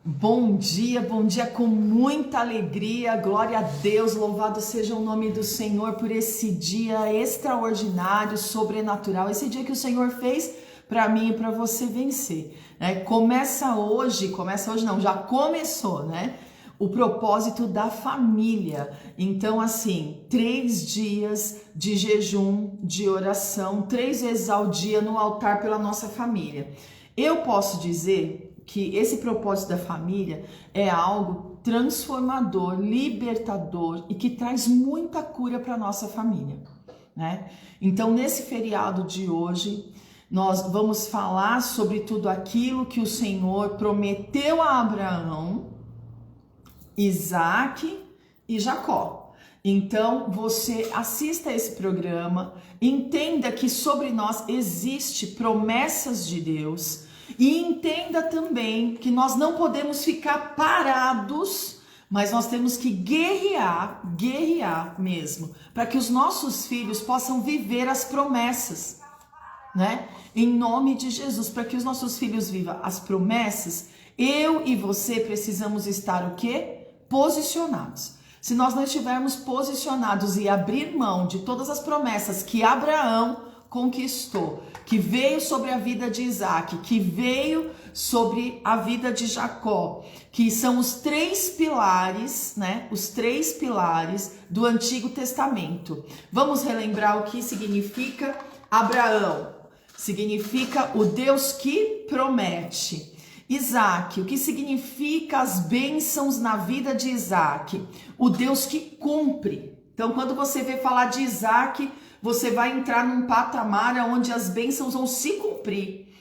Bom dia com muita alegria, glória a Deus, louvado seja o nome do Senhor por esse dia extraordinário, sobrenatural, esse dia que o Senhor fez para mim e para você vencer, né? Já começou, né? O propósito da família. Então, assim, 3 dias de jejum, de oração, 3 vezes ao dia no altar pela nossa família. Eu posso dizer que esse propósito da família é algo transformador, libertador e que traz muita cura para nossa família, né? Então, nesse feriado de hoje, nós vamos falar sobre tudo aquilo que o Senhor prometeu a Abraão, Isaac e Jacó. Então, você assista a esse programa, entenda que sobre nós existe promessas de Deus e entenda também que nós não podemos ficar parados, mas nós temos que guerrear mesmo, para que os nossos filhos possam viver as promessas, né? Em nome de Jesus, para que os nossos filhos vivam as promessas, eu e você precisamos estar o quê? Posicionados. Se nós não estivermos posicionados e abrir mão de todas as promessas que Abraão conquistou, que veio sobre a vida de Isaac, que veio sobre a vida de Jacó, que são os 3 pilares, né? Os 3 pilares do Antigo Testamento. Vamos relembrar o que significa Abraão. Significa o Deus que promete. Isaac, o que significa as bênçãos na vida de Isaac? O Deus que cumpre. Então, quando você vê falar de Isaac, você vai entrar num patamar onde as bênçãos vão se cumprir.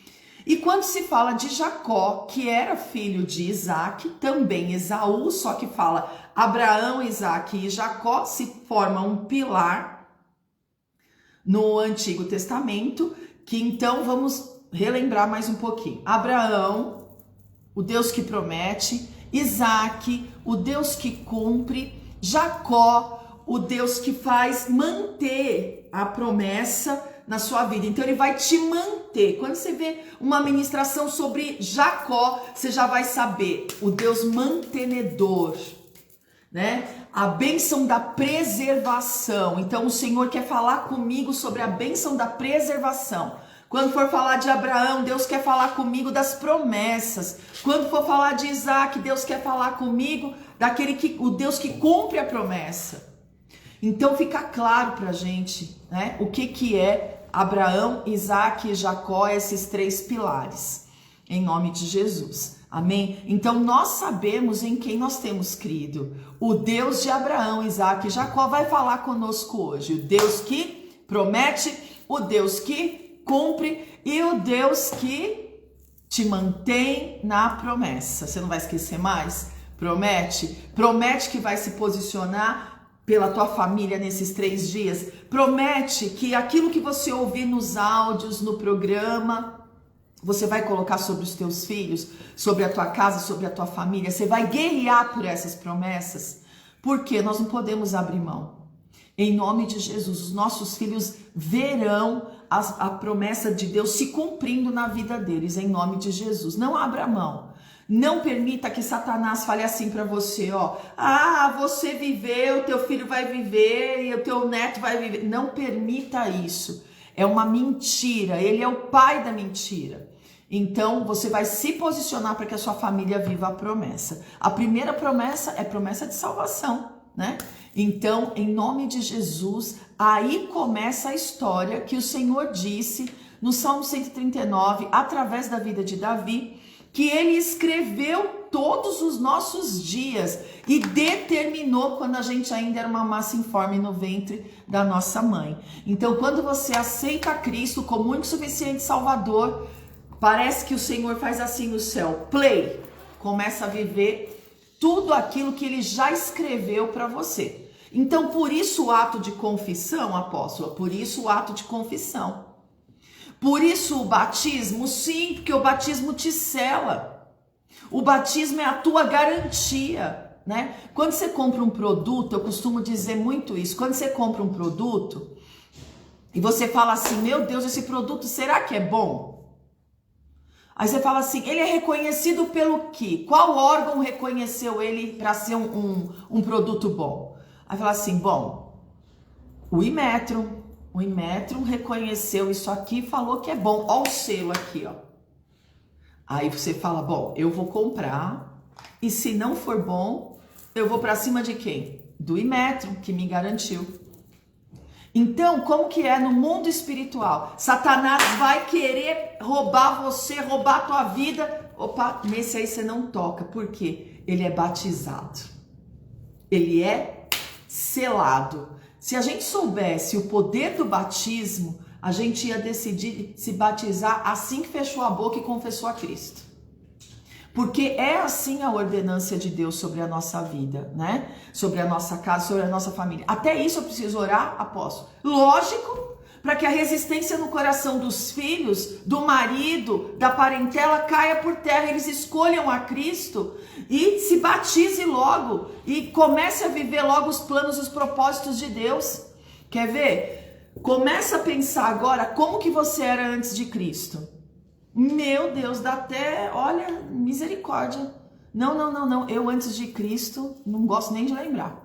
E quando se fala de Jacó, que era filho de Isaac, também Esaú, só que fala Abraão, Isaac e Jacó, se forma um pilar no Antigo Testamento, que então vamos relembrar mais um pouquinho. Abraão, o Deus que promete, Isaac, o Deus que cumpre, Jacó, o Deus que faz manter a promessa na sua vida. Então ele vai te manter. Quando você vê uma ministração sobre Jacó, você já vai saber, o Deus mantenedor, né? A bênção da preservação. Então o Senhor quer falar comigo sobre a bênção da preservação. Quando for falar de Abraão, Deus quer falar comigo das promessas. Quando for falar de Isaac, Deus quer falar comigo o Deus que cumpre a promessa. Então fica claro pra gente, né, o que é Abraão, Isaac e Jacó, esses 3 pilares, em nome de Jesus. Amém? Então nós sabemos em quem nós temos crido. O Deus de Abraão, Isaac e Jacó vai falar conosco hoje. O Deus que promete, o Deus que cumpre e o Deus que te mantém na promessa. Você não vai esquecer mais? Promete que vai se posicionar pela tua família nesses 3 dias. Promete que aquilo que você ouvir nos áudios, no programa, você vai colocar sobre os teus filhos, sobre a tua casa, sobre a tua família. Você vai guerrear por essas promessas, porque nós não podemos abrir mão. Em nome de Jesus, os nossos filhos verão a promessa de Deus se cumprindo na vida deles, em nome de Jesus. Não abra mão. Não permita que Satanás fale assim para você, ó. Você viveu, teu filho vai viver e o teu neto vai viver. Não permita isso. É uma mentira. Ele é o pai da mentira. Então, você vai se posicionar para que a sua família viva a promessa. A primeira promessa é promessa de salvação, né? Então, em nome de Jesus, aí começa a história que o Senhor disse no Salmo 139, através da vida de Davi, que ele escreveu todos os nossos dias e determinou quando a gente ainda era uma massa informe no ventre da nossa mãe. Então, quando você aceita Cristo como único e suficiente Salvador, parece que o Senhor faz assim no céu, play, começa a viver tudo aquilo que ele já escreveu para você. Então, por isso o ato de confissão, apóstolo, por isso o ato de confissão. Por isso o batismo, sim, porque o batismo te sela. O batismo é a tua garantia, né? Quando você compra um produto, eu costumo dizer muito isso, quando você compra um produto e você fala assim, meu Deus, esse produto, será que é bom? Aí você fala assim, ele é reconhecido pelo quê? Qual órgão reconheceu ele para ser um produto bom? Aí fala assim, bom, o Imetron reconheceu isso aqui e falou que é bom. Ó o selo aqui, ó. Aí você fala, bom, eu vou comprar e se não for bom, eu vou para cima de quem? Do Imetron, que me garantiu. Então, como que é no mundo espiritual? Satanás vai querer roubar você, roubar a tua vida. Opa, nesse aí você não toca. Por quê? Ele é batizado. Ele é selado. Se a gente soubesse o poder do batismo, a gente ia decidir se batizar assim que fechou a boca e confessou a Cristo. Porque é assim a ordenância de Deus sobre a nossa vida, né? Sobre a nossa casa, sobre a nossa família. Até isso eu preciso orar, apóstolo. Lógico, para que a resistência no coração dos filhos, do marido, da parentela caia por terra, eles escolham a Cristo e se batize logo e comece a viver logo os planos e os propósitos de Deus. Quer ver? Começa a pensar agora como que você era antes de Cristo. Meu Deus, dá até, olha, misericórdia. Não, eu antes de Cristo não gosto nem de lembrar.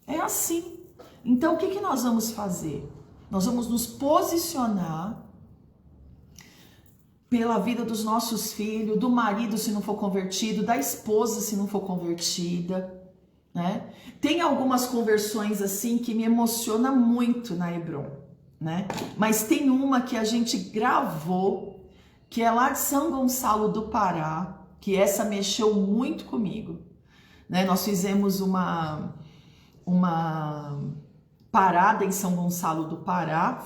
É assim. Então o que nós vamos fazer? Nós vamos nos posicionar pela vida dos nossos filhos, do marido se não for convertido, da esposa se não for convertida, né? Tem algumas conversões assim que me emociona muito na Hebron, né? Mas tem uma que a gente gravou, que é lá de São Gonçalo do Pará, que essa mexeu muito comigo, né? Nós fizemos uma parada em São Gonçalo do Pará.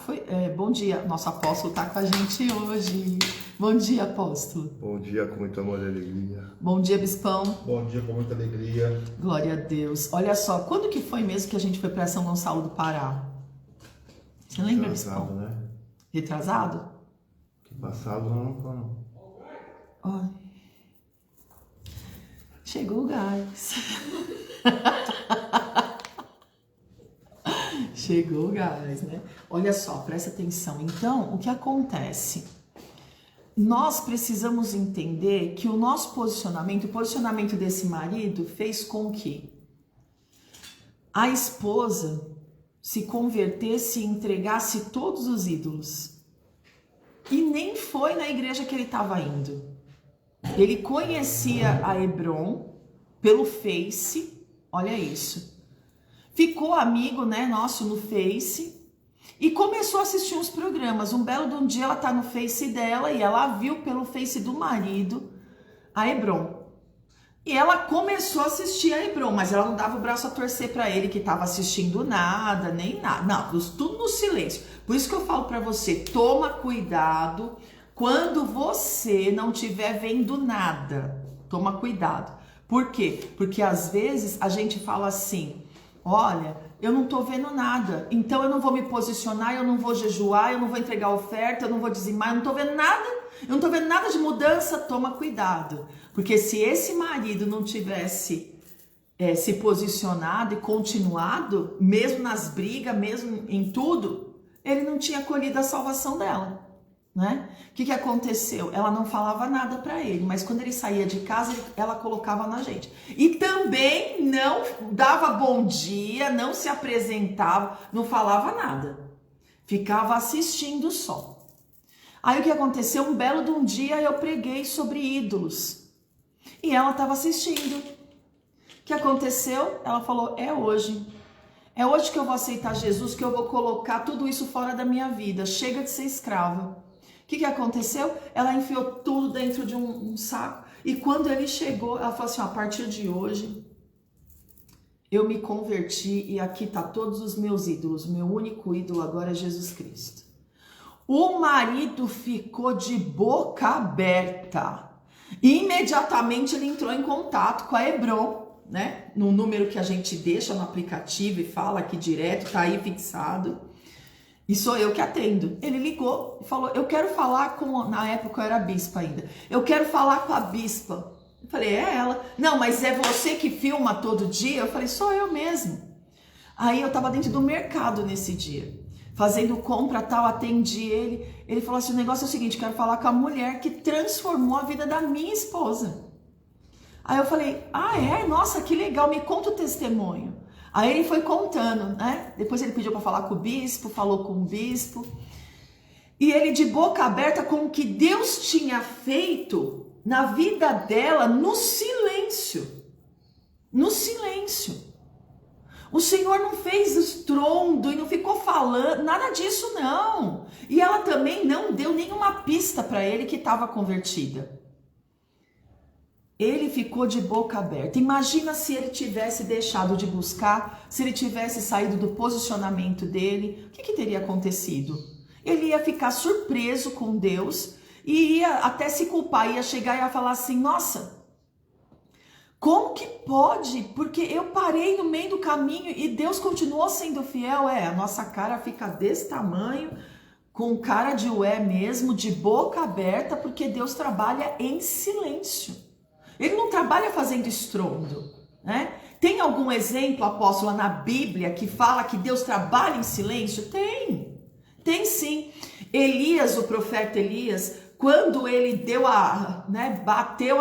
Bom dia, nosso apóstolo está com a gente hoje. Bom dia, apóstolo. Bom dia, com muito amor e alegria. Bom dia, bispão. Bom dia, com muita alegria. Glória a Deus. Olha só, quando que foi mesmo que a gente foi para São Gonçalo do Pará? Você lembra, bispão? Né? Retrasado? Passado não. Ó. Chegou o gás. Chegou o gás, né? Olha só, presta atenção. Então, o que acontece? Nós precisamos entender que o nosso posicionamento, o posicionamento desse marido fez com que a esposa se convertesse e entregasse todos os ídolos. E nem foi na igreja que ele estava indo. Ele conhecia a Hebron pelo Face, olha isso. Ficou amigo, né, nosso no Face e começou a assistir uns programas. Um belo de um dia ela tá no Face dela e ela viu pelo Face do marido a Hebron. E ela começou a assistir a Hebron, mas ela não dava o braço a torcer para ele que estava assistindo nada, nem nada. Não, tudo no silêncio. Por isso que eu falo para você, toma cuidado quando você não estiver vendo nada. Toma cuidado. Por quê? Porque às vezes a gente fala assim, olha, eu não tô vendo nada, então eu não vou me posicionar, eu não vou jejuar, eu não vou entregar oferta, eu não vou dizimar, eu não tô vendo nada, eu não tô vendo nada de mudança. Toma cuidado, porque se esse marido não tivesse se posicionado e continuado, mesmo nas brigas, mesmo em tudo, ele não tinha colhido a salvação dela, né? O que aconteceu? Ela não falava nada para ele, mas quando ele saía de casa, ela colocava na gente. E também não dava bom dia, não se apresentava, não falava nada. Ficava assistindo só. Aí o que aconteceu? Um belo de um dia eu preguei sobre ídolos. E ela estava assistindo. O que aconteceu? Ela falou, é hoje. É hoje que eu vou aceitar Jesus, que eu vou colocar tudo isso fora da minha vida. Chega de ser escrava. O que aconteceu? Ela enfiou tudo dentro de um saco. E quando ele chegou, ela falou assim, a partir de hoje, eu me converti e aqui tá todos os meus ídolos. Meu único ídolo agora é Jesus Cristo. O marido ficou de boca aberta. Imediatamente ele entrou em contato com a Hebron, né? No número que a gente deixa no aplicativo e fala aqui direto, tá aí fixado. E sou eu que atendo. Ele ligou e falou, eu quero falar com... Na época eu era bispa ainda. Eu quero falar com a bispa. Eu falei, é ela. Não, mas é você que filma todo dia? Eu falei, sou eu mesmo. Aí eu tava dentro do mercado nesse dia. fazendo compra tal, atendi ele. Ele falou assim, o negócio é o seguinte, quero falar com a mulher que transformou a vida da minha esposa. Aí eu falei, ah é? Nossa, que legal, me conta o testemunho. Aí ele foi contando, né? Depois ele pediu para falar com o bispo, falou com o bispo. E ele de boca aberta com o que Deus tinha feito na vida dela no silêncio. No silêncio. O Senhor não fez estrondo e não ficou falando, nada disso não. E ela também não deu nenhuma pista para ele que estava convertida. Ele ficou de boca aberta. Imagina se ele tivesse deixado de buscar, se ele tivesse saído do posicionamento dele, o que teria acontecido? Ele ia ficar surpreso com Deus e ia até se culpar, ia chegar e ia falar assim, nossa, como que pode? Porque eu parei no meio do caminho e Deus continuou sendo fiel. A nossa cara fica desse tamanho, com cara de ué mesmo, de boca aberta, porque Deus trabalha em silêncio. Ele não trabalha fazendo estrondo, né? Tem algum exemplo, apóstola, na Bíblia que fala que Deus trabalha em silêncio? Tem sim. Elias, o profeta Elias, quando ele deu bateu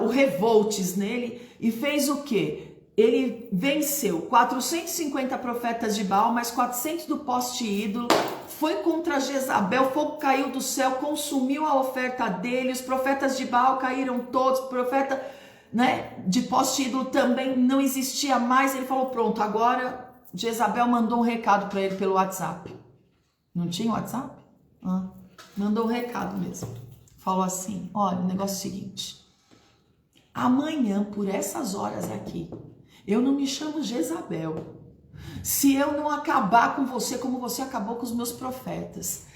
o revoltes nele e fez o quê? Ele venceu 450 profetas de Baal, mais 400 do poste ídolo, foi contra Jezabel, fogo caiu do céu, consumiu a oferta dele, os profetas de Baal caíram todos, profeta, né, de poste ídolo também não existia mais. Ele falou, pronto, agora Jezabel mandou um recado para ele pelo WhatsApp. Não tinha WhatsApp? Mandou um recado mesmo. Falou assim, olha, o negócio é o seguinte, amanhã, por essas horas aqui, eu não me chamo Jezabel. Se eu não acabar com você como você acabou com os meus profetas.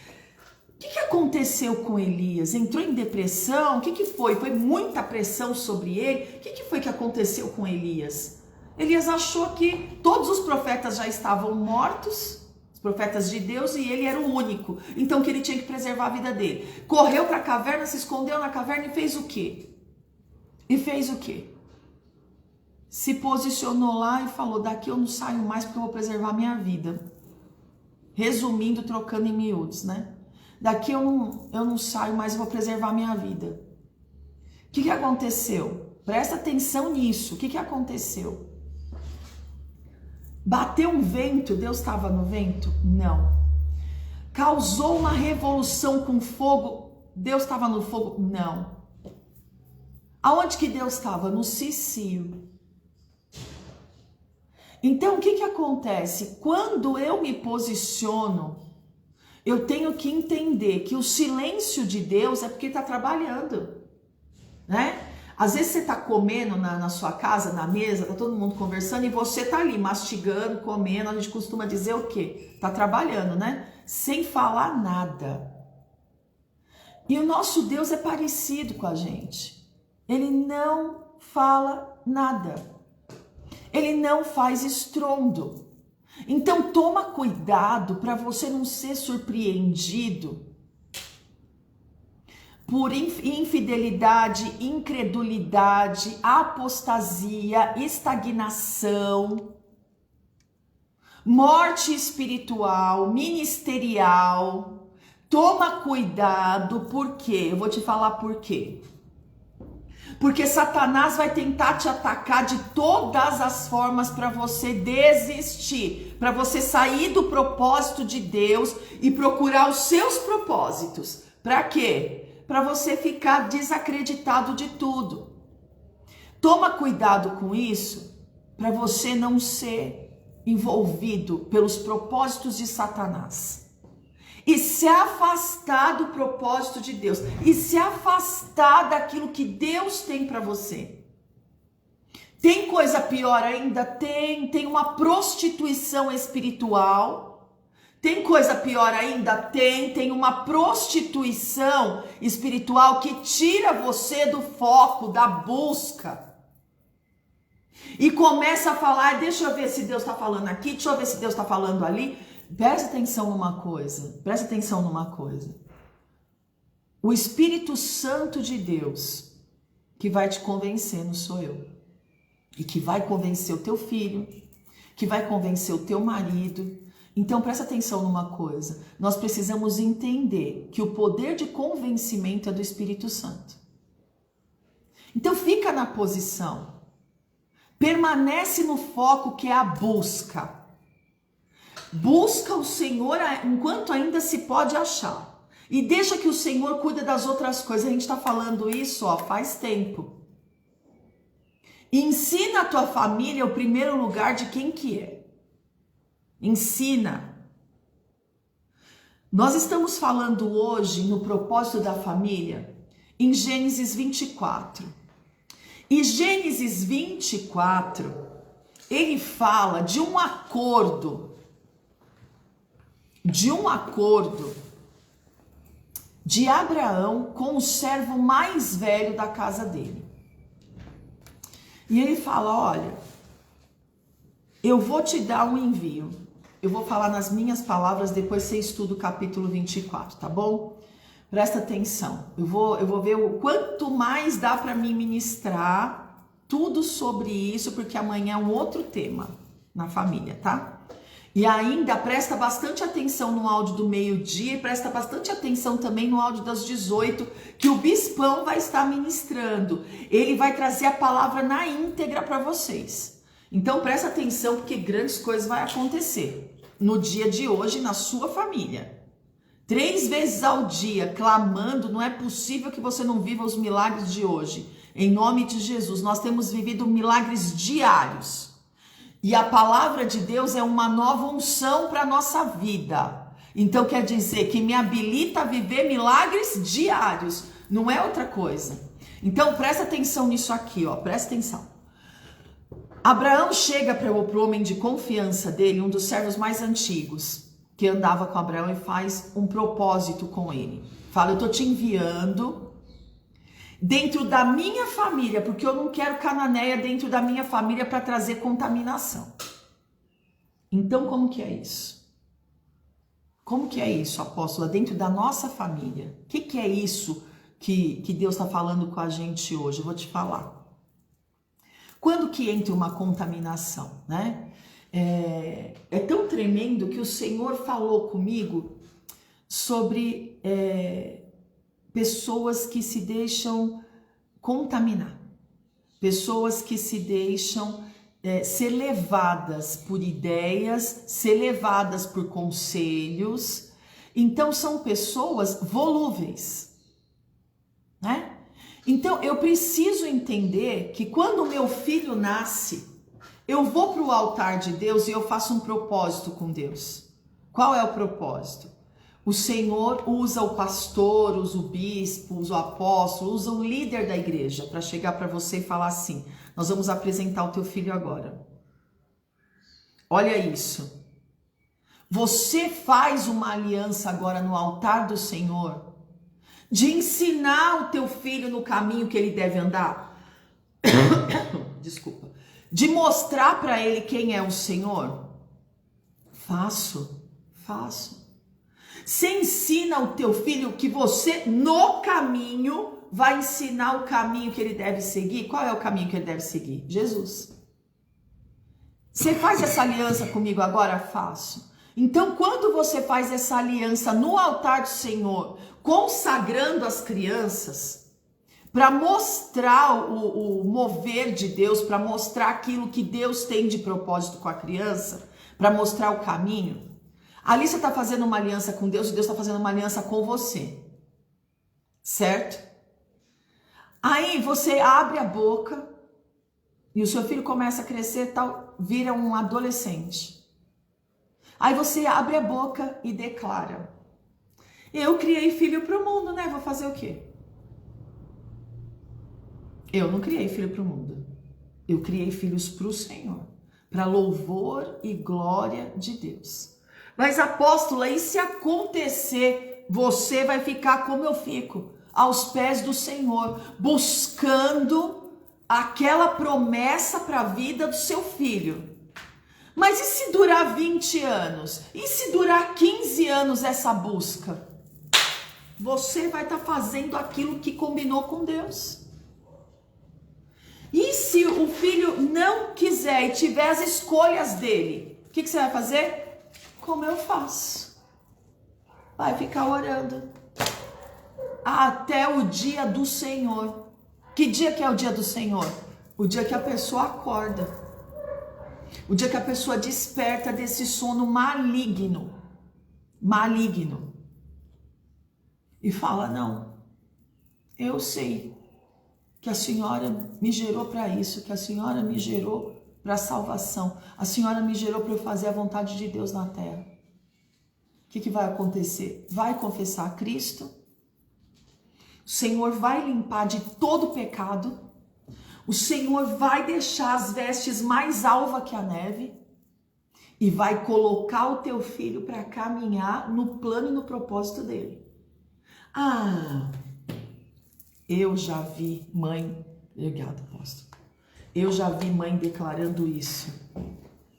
O que aconteceu com Elias? Entrou em depressão? O que foi? Foi muita pressão sobre ele? O que foi que aconteceu com Elias? Elias achou que todos os profetas já estavam mortos, os profetas de Deus, e ele era o único. Então que ele tinha que preservar a vida dele. Correu para a caverna, se escondeu na caverna e fez o quê? Se posicionou lá e falou, daqui eu não saio mais porque eu vou preservar minha vida. Resumindo, trocando em miúdos, né? Daqui eu não saio mais, eu vou preservar minha vida. O que aconteceu? Presta atenção nisso. O que aconteceu? Bateu um vento, Deus estava no vento? Não. Causou uma revolução com fogo, Deus estava no fogo? Não. Aonde que Deus estava? No cicio. Então, o que acontece? Quando eu me posiciono, eu tenho que entender que o silêncio de Deus é porque está trabalhando, né? Às vezes você está comendo na sua casa, na mesa, está todo mundo conversando e você está ali mastigando, comendo, a gente costuma dizer o quê? Está trabalhando, né? Sem falar nada. E o nosso Deus é parecido com a gente. Ele não fala nada. Ele não faz estrondo. Então toma cuidado para você não ser surpreendido por infidelidade, incredulidade, apostasia, estagnação, morte espiritual, ministerial. Toma cuidado, por quê? Eu vou te falar por quê. Porque Satanás vai tentar te atacar de todas as formas para você desistir, para você sair do propósito de Deus e procurar os seus propósitos. Para quê? Para você ficar desacreditado de tudo. Toma cuidado com isso, para você não ser envolvido pelos propósitos de Satanás. E se afastar do propósito de Deus. E se afastar daquilo que Deus tem para você. Tem coisa pior ainda? Tem uma prostituição espiritual. Tem coisa pior ainda? Tem uma prostituição espiritual que tira você do foco, da busca. E começa a falar, deixa eu ver se Deus está falando aqui, deixa eu ver se Deus está falando ali. Presta atenção numa coisa, O Espírito Santo de Deus que vai te convencer, não sou eu. E que vai convencer o teu filho, que vai convencer o teu marido, Então presta atenção numa coisa, nós precisamos entender que o poder de convencimento é do Espírito Santo. Então fica na posição, permanece no foco que é a busca. Busca o Senhor enquanto ainda se pode achar. E deixa que o Senhor cuida das outras coisas. A gente está falando isso faz tempo. Ensina a tua família o primeiro lugar de quem que é. Ensina. Nós estamos falando hoje no propósito da família em Gênesis 24. E Gênesis 24, ele fala de um acordo de Abraão com o servo mais velho da casa dele. E ele fala, olha, eu vou te dar um envio. Eu vou falar nas minhas palavras, depois você estuda o capítulo 24, tá bom? Presta atenção. Eu vou ver o quanto mais dá para mim ministrar tudo sobre isso, porque amanhã é um outro tema na família, tá? E ainda presta bastante atenção no áudio do meio-dia e presta bastante atenção também no áudio das 18, que o bispão vai estar ministrando. Ele vai trazer a palavra na íntegra para vocês. Então presta atenção, porque grandes coisas vão acontecer no dia de hoje na sua família. 3 vezes ao dia, clamando, não é possível que você não viva os milagres de hoje. Em nome de Jesus, nós temos vivido milagres diários. E a palavra de Deus é uma nova unção para a nossa vida. Então quer dizer que me habilita a viver milagres diários. Não é outra coisa. Então presta atenção nisso aqui, presta atenção. Abraão chega para o homem de confiança dele, um dos servos mais antigos, que andava com Abraão, e faz um propósito com ele. Fala, eu estou te enviando dentro da minha família, porque eu não quero cananeia dentro da minha família para trazer contaminação. Então, como que é isso? Como que é isso, apóstola? Dentro da nossa família. O que é isso que Deus está falando com a gente hoje? Eu vou te falar. Quando que entra uma contaminação, né? É tão tremendo que o Senhor falou comigo sobre pessoas que se deixam contaminar, pessoas que se deixam ser levadas por ideias, ser levadas por conselhos. Então são pessoas volúveis, né? Então eu preciso entender que quando o meu filho nasce, eu vou para o altar de Deus e eu faço um propósito com Deus. Qual é o propósito? O Senhor usa o pastor, usa o bispo, usa o apóstolo, usa o líder da igreja para chegar para você e falar assim, nós vamos apresentar o teu filho agora. Olha isso. Você faz uma aliança agora no altar do Senhor de ensinar o teu filho no caminho que ele deve andar. Desculpa. De mostrar para ele quem é o Senhor. Faço. Você ensina o teu filho que você, no caminho, vai ensinar o caminho que ele deve seguir. Qual é o caminho que ele deve seguir? Jesus. Você faz essa aliança comigo agora? Faço. Então, quando você faz essa aliança no altar do Senhor, consagrando as crianças, para mostrar o mover de Deus, para mostrar aquilo que Deus tem de propósito com a criança, para mostrar o caminho, ali você está fazendo uma aliança com Deus e Deus está fazendo uma aliança com você. Certo? Aí você abre a boca e o seu filho começa a crescer, tal, vira um adolescente. Aí você abre a boca e declara: eu criei filho para o mundo, né? Vou fazer o quê? Eu não criei filho para o mundo. Eu criei filhos para o Senhor, para louvor e glória de Deus. Mas, apóstola, e se acontecer, você vai ficar como eu fico, aos pés do Senhor, buscando aquela promessa para a vida do seu filho. Mas e se durar 20 anos? E se durar 15 anos essa busca? Você vai estar fazendo aquilo que combinou com Deus. E se o filho não quiser e tiver as escolhas dele, o que você vai fazer? como eu faço? Vai ficar orando até o dia do Senhor. Que dia que é o dia do Senhor? O dia que a pessoa acorda. O dia que a pessoa desperta desse sono maligno. Maligno. E fala, não, eu sei que a senhora me gerou para isso, que a senhora me gerou para salvação, a senhora me gerou para eu fazer a vontade de Deus na terra. O que vai acontecer? Vai confessar a Cristo, o Senhor vai limpar de todo pecado, o Senhor vai deixar as vestes mais alvas que a neve e vai colocar o teu filho para caminhar no plano e no propósito dele. Ah, eu já vi mãe, obrigada, apóstolo. Eu já vi mãe declarando isso.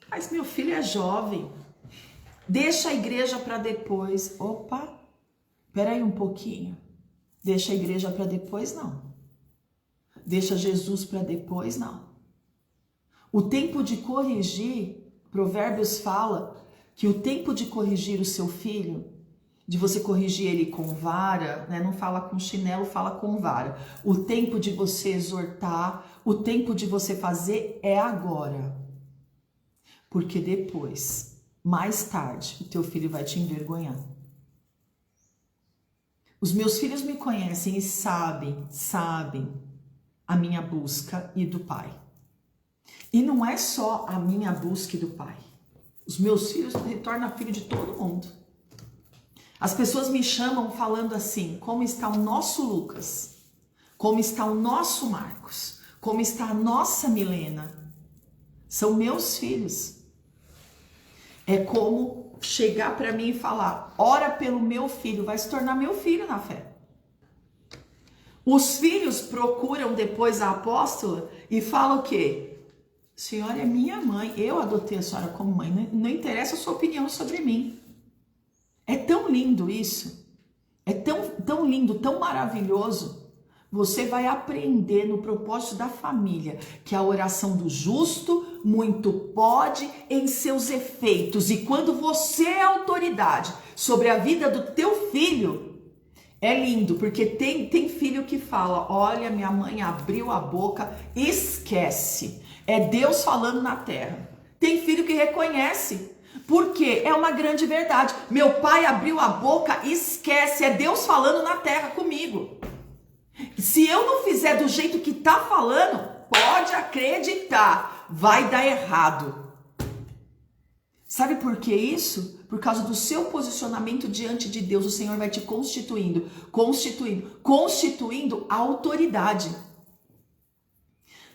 Mas meu filho é jovem. Deixa a igreja para depois. Opa, peraí um pouquinho. Deixa a igreja para depois, não. Deixa Jesus para depois, não. O tempo de corrigir, Provérbios fala que o tempo de corrigir o seu filho, de você corrigir ele com vara, né? Não fala com chinelo, fala com vara. O tempo de você exortar, o tempo de você fazer é agora. Porque depois, mais tarde, o teu filho vai te envergonhar. Os meus filhos me conhecem e sabem a minha busca e do Pai. E não é só a minha busca e do Pai. Os meus filhos retornam filho de todo mundo. As pessoas me chamam falando assim, como está o nosso Lucas? Como está o nosso Marcos? Como está a nossa Milena? São meus filhos. É como chegar para mim e falar, ora pelo meu filho, vai se tornar meu filho na fé. Os filhos procuram depois a apóstola e falam o quê? A senhora é minha mãe, eu adotei a senhora como mãe, não interessa a sua opinião sobre mim. É tão lindo isso, é tão lindo, tão maravilhoso. Você vai aprender no propósito da família que a oração do justo muito pode em seus efeitos. E quando você é autoridade sobre a vida do teu filho, é lindo, porque tem filho que fala, olha, minha mãe abriu a boca, esquece. É Deus falando na terra. Tem filho que reconhece. Porque é uma grande verdade. Meu pai abriu a boca, esquece, é Deus falando na terra comigo. Se eu não fizer do jeito que tá falando, pode acreditar, vai dar errado. Sabe por que isso? Por causa do seu posicionamento diante de Deus, o Senhor vai te constituindo a autoridade.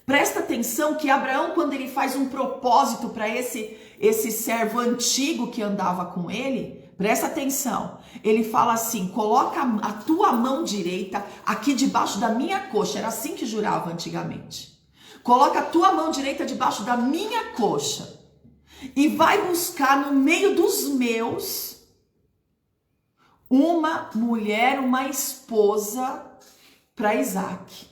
Presta atenção que Abraão, quando ele faz um propósito para esse servo antigo que andava com ele, presta atenção, ele fala assim, coloca a tua mão direita aqui debaixo da minha coxa, era assim que jurava antigamente, coloca a tua mão direita debaixo da minha coxa e vai buscar no meio dos meus uma mulher, uma esposa para Isaac,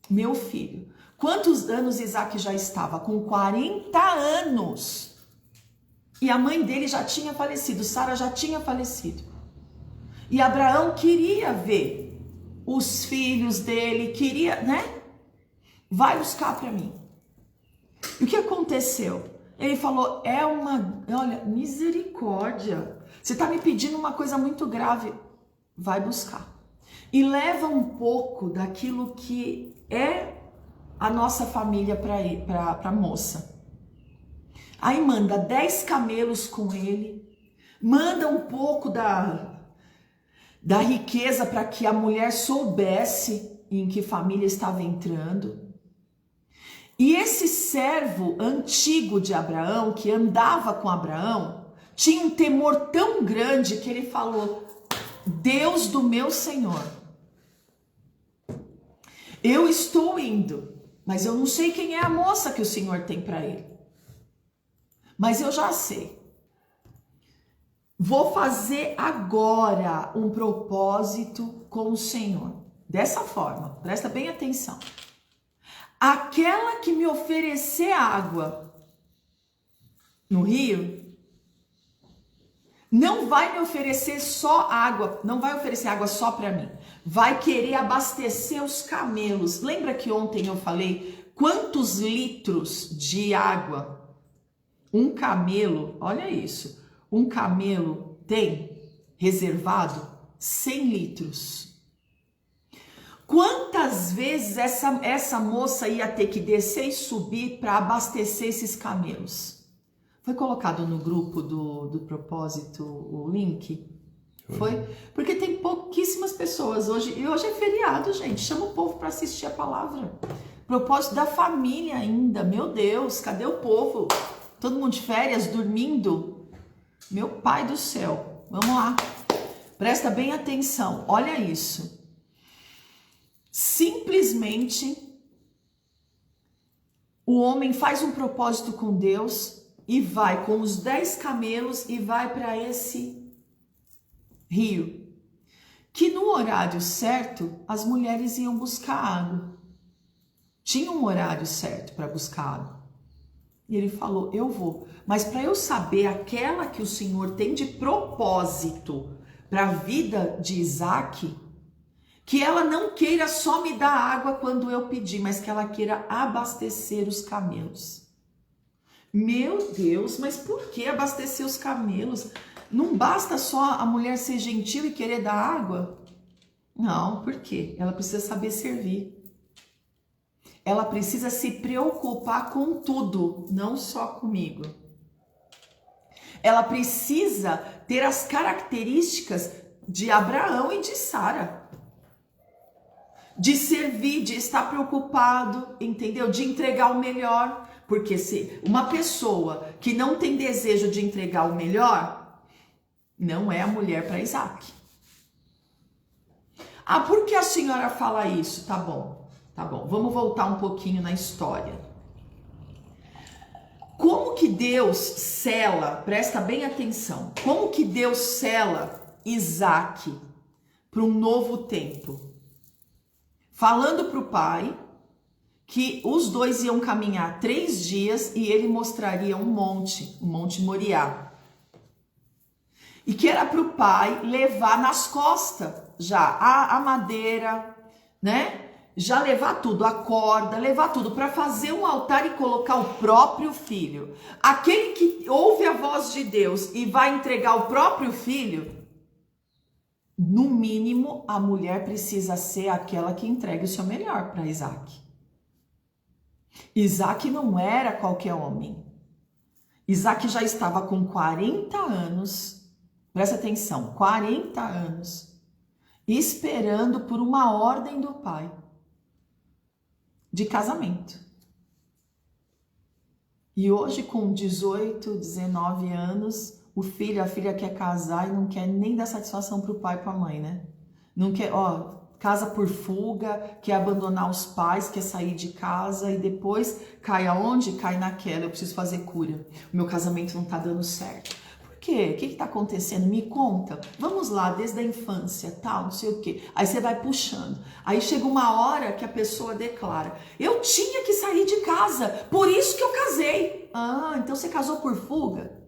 meu filho. Quantos anos Isaac já estava? Com 40 anos. E a mãe dele já tinha falecido, Sara já tinha falecido. E Abraão queria ver os filhos dele, queria, né? Vai buscar para mim. E o que aconteceu? Ele falou, olha, misericórdia. Você está me pedindo uma coisa muito grave. Vai buscar. E leva um pouco daquilo que é a nossa família para a moça. Aí manda 10 camelos com ele, manda um pouco da riqueza para que a mulher soubesse em que família estava entrando. E esse servo antigo de Abraão, que andava com Abraão, tinha um temor tão grande que ele falou, Deus do meu Senhor, eu estou indo, mas eu não sei quem é a moça que o Senhor tem para ele. Mas eu já sei. Vou fazer agora um propósito com o Senhor. Dessa forma, presta bem atenção. Aquela que me oferecer água no rio, Não vai me oferecer só água, não vai oferecer água só para mim. Vai querer abastecer os camelos. Lembra que ontem eu falei quantos litros de água um camelo, olha isso, um camelo tem reservado? 100 litros. Quantas vezes essa moça ia ter que descer e subir para abastecer esses camelos? Foi colocado no grupo do propósito o link? Foi? Porque tem pouquíssimas pessoas hoje. E hoje é feriado, gente. Chama o povo para assistir a palavra. Propósito da família ainda. Meu Deus, cadê o povo? Todo mundo de férias, dormindo? Meu pai do céu. Vamos lá. Presta bem atenção. Olha isso. Simplesmente o homem faz um propósito com Deus e vai com os 10 camelos e vai para esse rio, que no horário certo as mulheres iam buscar água. Tinha um horário certo para buscar água. E ele falou, eu vou, mas para eu saber aquela que o Senhor tem de propósito para a vida de Isaac, que ela não queira só me dar água quando eu pedir, mas que ela queira abastecer os camelos. Meu Deus, mas por que abastecer os camelos? Não basta só a mulher ser gentil e querer dar água? Não, por quê? Ela precisa saber servir. Ela precisa se preocupar com tudo, não só comigo. Ela precisa ter as características de Abraão e de Sara. De servir, de estar preocupado, entendeu? De entregar o melhor. Porque se uma pessoa que não tem desejo de entregar o melhor, não é a mulher para Isaac. Ah, por que a senhora fala isso? Tá bom, vamos voltar um pouquinho na história. Como que Deus sela, presta bem atenção, como que Deus sela Isaac para um novo tempo? Falando para o pai que os dois iam caminhar 3 dias e ele mostraria um monte Moriá. E que era para o pai levar nas costas já a madeira, né? Já levar tudo, a corda, levar tudo para fazer um altar e colocar o próprio filho. Aquele que ouve a voz de Deus e vai entregar o próprio filho, no mínimo a mulher precisa ser aquela que entregue o seu melhor para Isaac. Isaac não era qualquer homem. Isaac já estava com 40 anos, presta atenção, 40 anos, esperando por uma ordem do pai de casamento. E hoje, com 18, 19 anos, a filha quer casar e não quer nem dar satisfação para o pai e para a mãe, né? Não quer, casa por fuga, quer abandonar os pais, quer sair de casa e depois cai aonde? Cai naquela, eu preciso fazer cura. O meu casamento não tá dando certo. Por quê? O que tá acontecendo? Me conta. Vamos lá, desde a infância, tal, não sei o quê. Aí você vai puxando. Aí chega uma hora que a pessoa declara, eu tinha que sair de casa, por isso que eu casei. Ah, então você casou por fuga?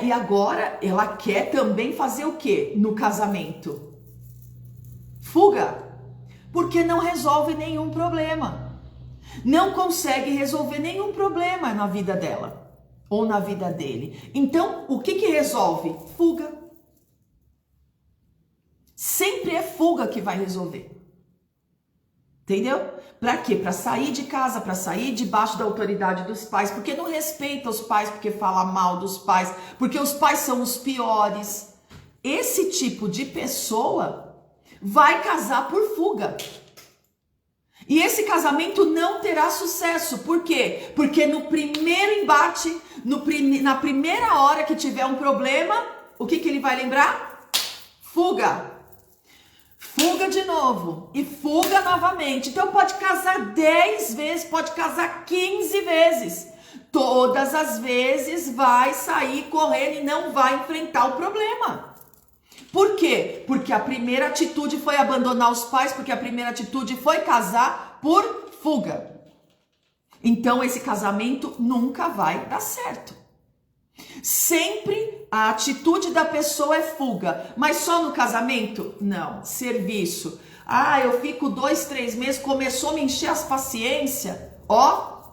E agora ela quer também fazer o quê no casamento? Fuga, porque não resolve nenhum problema, não consegue resolver nenhum problema na vida dela ou na vida dele. Então, o que resolve? Fuga. Sempre é fuga que vai resolver. Entendeu? Para quê? Para sair de casa, para sair debaixo da autoridade dos pais, porque não respeita os pais, porque fala mal dos pais, porque os pais são os piores. Esse tipo de pessoa vai casar por fuga. E esse casamento não terá sucesso. Por quê? Porque no primeiro embate, na primeira hora que tiver um problema, o que ele vai lembrar? Fuga. Fuga de novo. E fuga novamente. Então pode casar 10 vezes, pode casar 15 vezes. Todas as vezes vai sair correndo e não vai enfrentar o problema. Por quê? Porque a primeira atitude foi abandonar os pais, porque a primeira atitude foi casar por fuga. Então esse casamento nunca vai dar certo. Sempre a atitude da pessoa é fuga, mas só no casamento? Não, serviço. Ah, eu fico 2, 3 meses, começou a me encher as paciências, ó,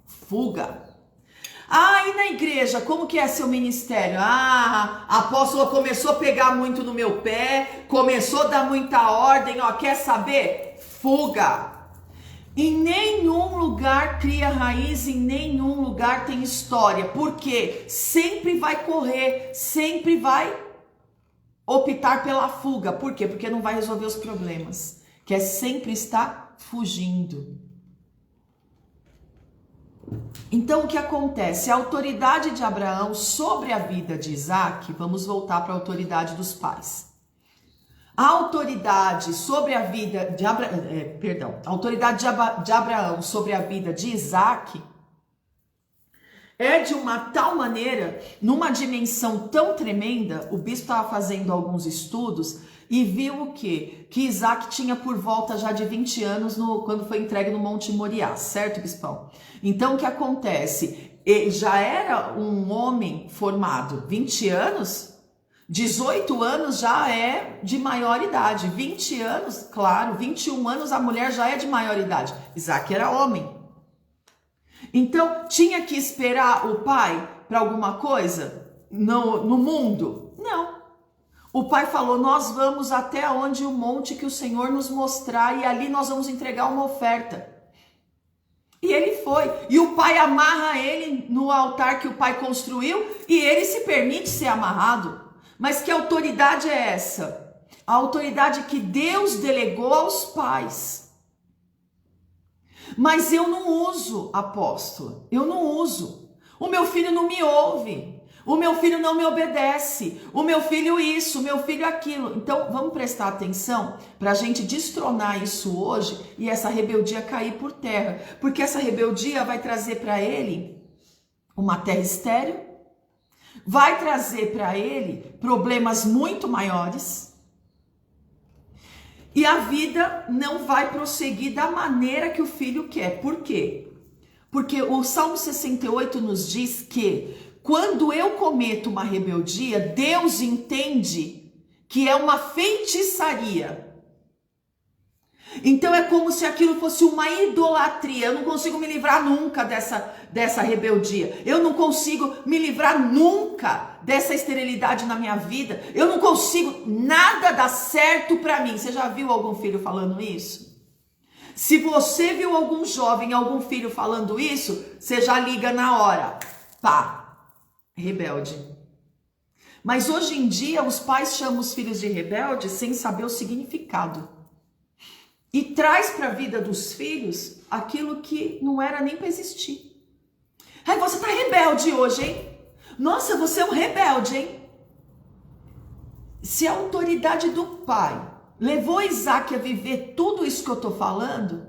fuga. Ah, e na igreja, como que é seu ministério? Ah, a apóstola começou a pegar muito no meu pé, começou a dar muita ordem, ó, quer saber? Fuga. Em nenhum lugar cria raiz, em nenhum lugar tem história, porque sempre vai correr, sempre vai optar pela fuga. Por quê? Porque não vai resolver os problemas, que é sempre estar fugindo. Então, o que acontece? A autoridade de Abraão sobre a vida de Isaac, vamos voltar para a autoridade dos pais. A autoridade sobre a vida de a autoridade de Abraão sobre a vida de Isaac é de uma tal maneira, numa dimensão tão tremenda. O bispo estava fazendo alguns estudos e viu o quê? Que Isaac tinha por volta já de 20 anos quando foi entregue no Monte Moriá, certo, bispão? Então, o que acontece? Ele já era um homem formado, 20 anos, 18 anos já é de maior idade, 20 anos, claro, 21 anos a mulher já é de maior idade. Isaac era homem. Então, tinha que esperar o pai para alguma coisa no mundo? Não. O pai falou, nós vamos até onde o monte que o Senhor nos mostrar e ali nós vamos entregar uma oferta. E ele foi. E o pai amarra ele no altar que o pai construiu e ele se permite ser amarrado. Mas que autoridade é essa? A autoridade que Deus delegou aos pais. Mas eu não uso, apóstolo. Eu não uso. O meu filho não me ouve. O meu filho não me obedece. O meu filho isso, o meu filho aquilo. Então, vamos prestar atenção para a gente destronar isso hoje e essa rebeldia cair por terra. Porque essa rebeldia vai trazer para ele uma terra estéril, vai trazer para ele problemas muito maiores e a vida não vai prosseguir da maneira que o filho quer. Por quê? Porque o Salmo 68 nos diz que quando eu cometo uma rebeldia, Deus entende que é uma feitiçaria. Então é como se aquilo fosse uma idolatria. Eu não consigo me livrar nunca dessa rebeldia. Eu não consigo me livrar nunca dessa esterilidade na minha vida. Eu não consigo, nada dá certo para mim. Você já viu algum filho falando isso? Se você viu algum jovem, algum filho falando isso, você já liga na hora. Pá, rebelde. Mas hoje em dia os pais chamam os filhos de rebeldes sem saber o significado. E traz para a vida dos filhos aquilo que não era nem para existir. Ai, você tá rebelde hoje, hein? Nossa, você é um rebelde, hein? Se a autoridade do pai levou Isaac a viver tudo isso que eu tô falando,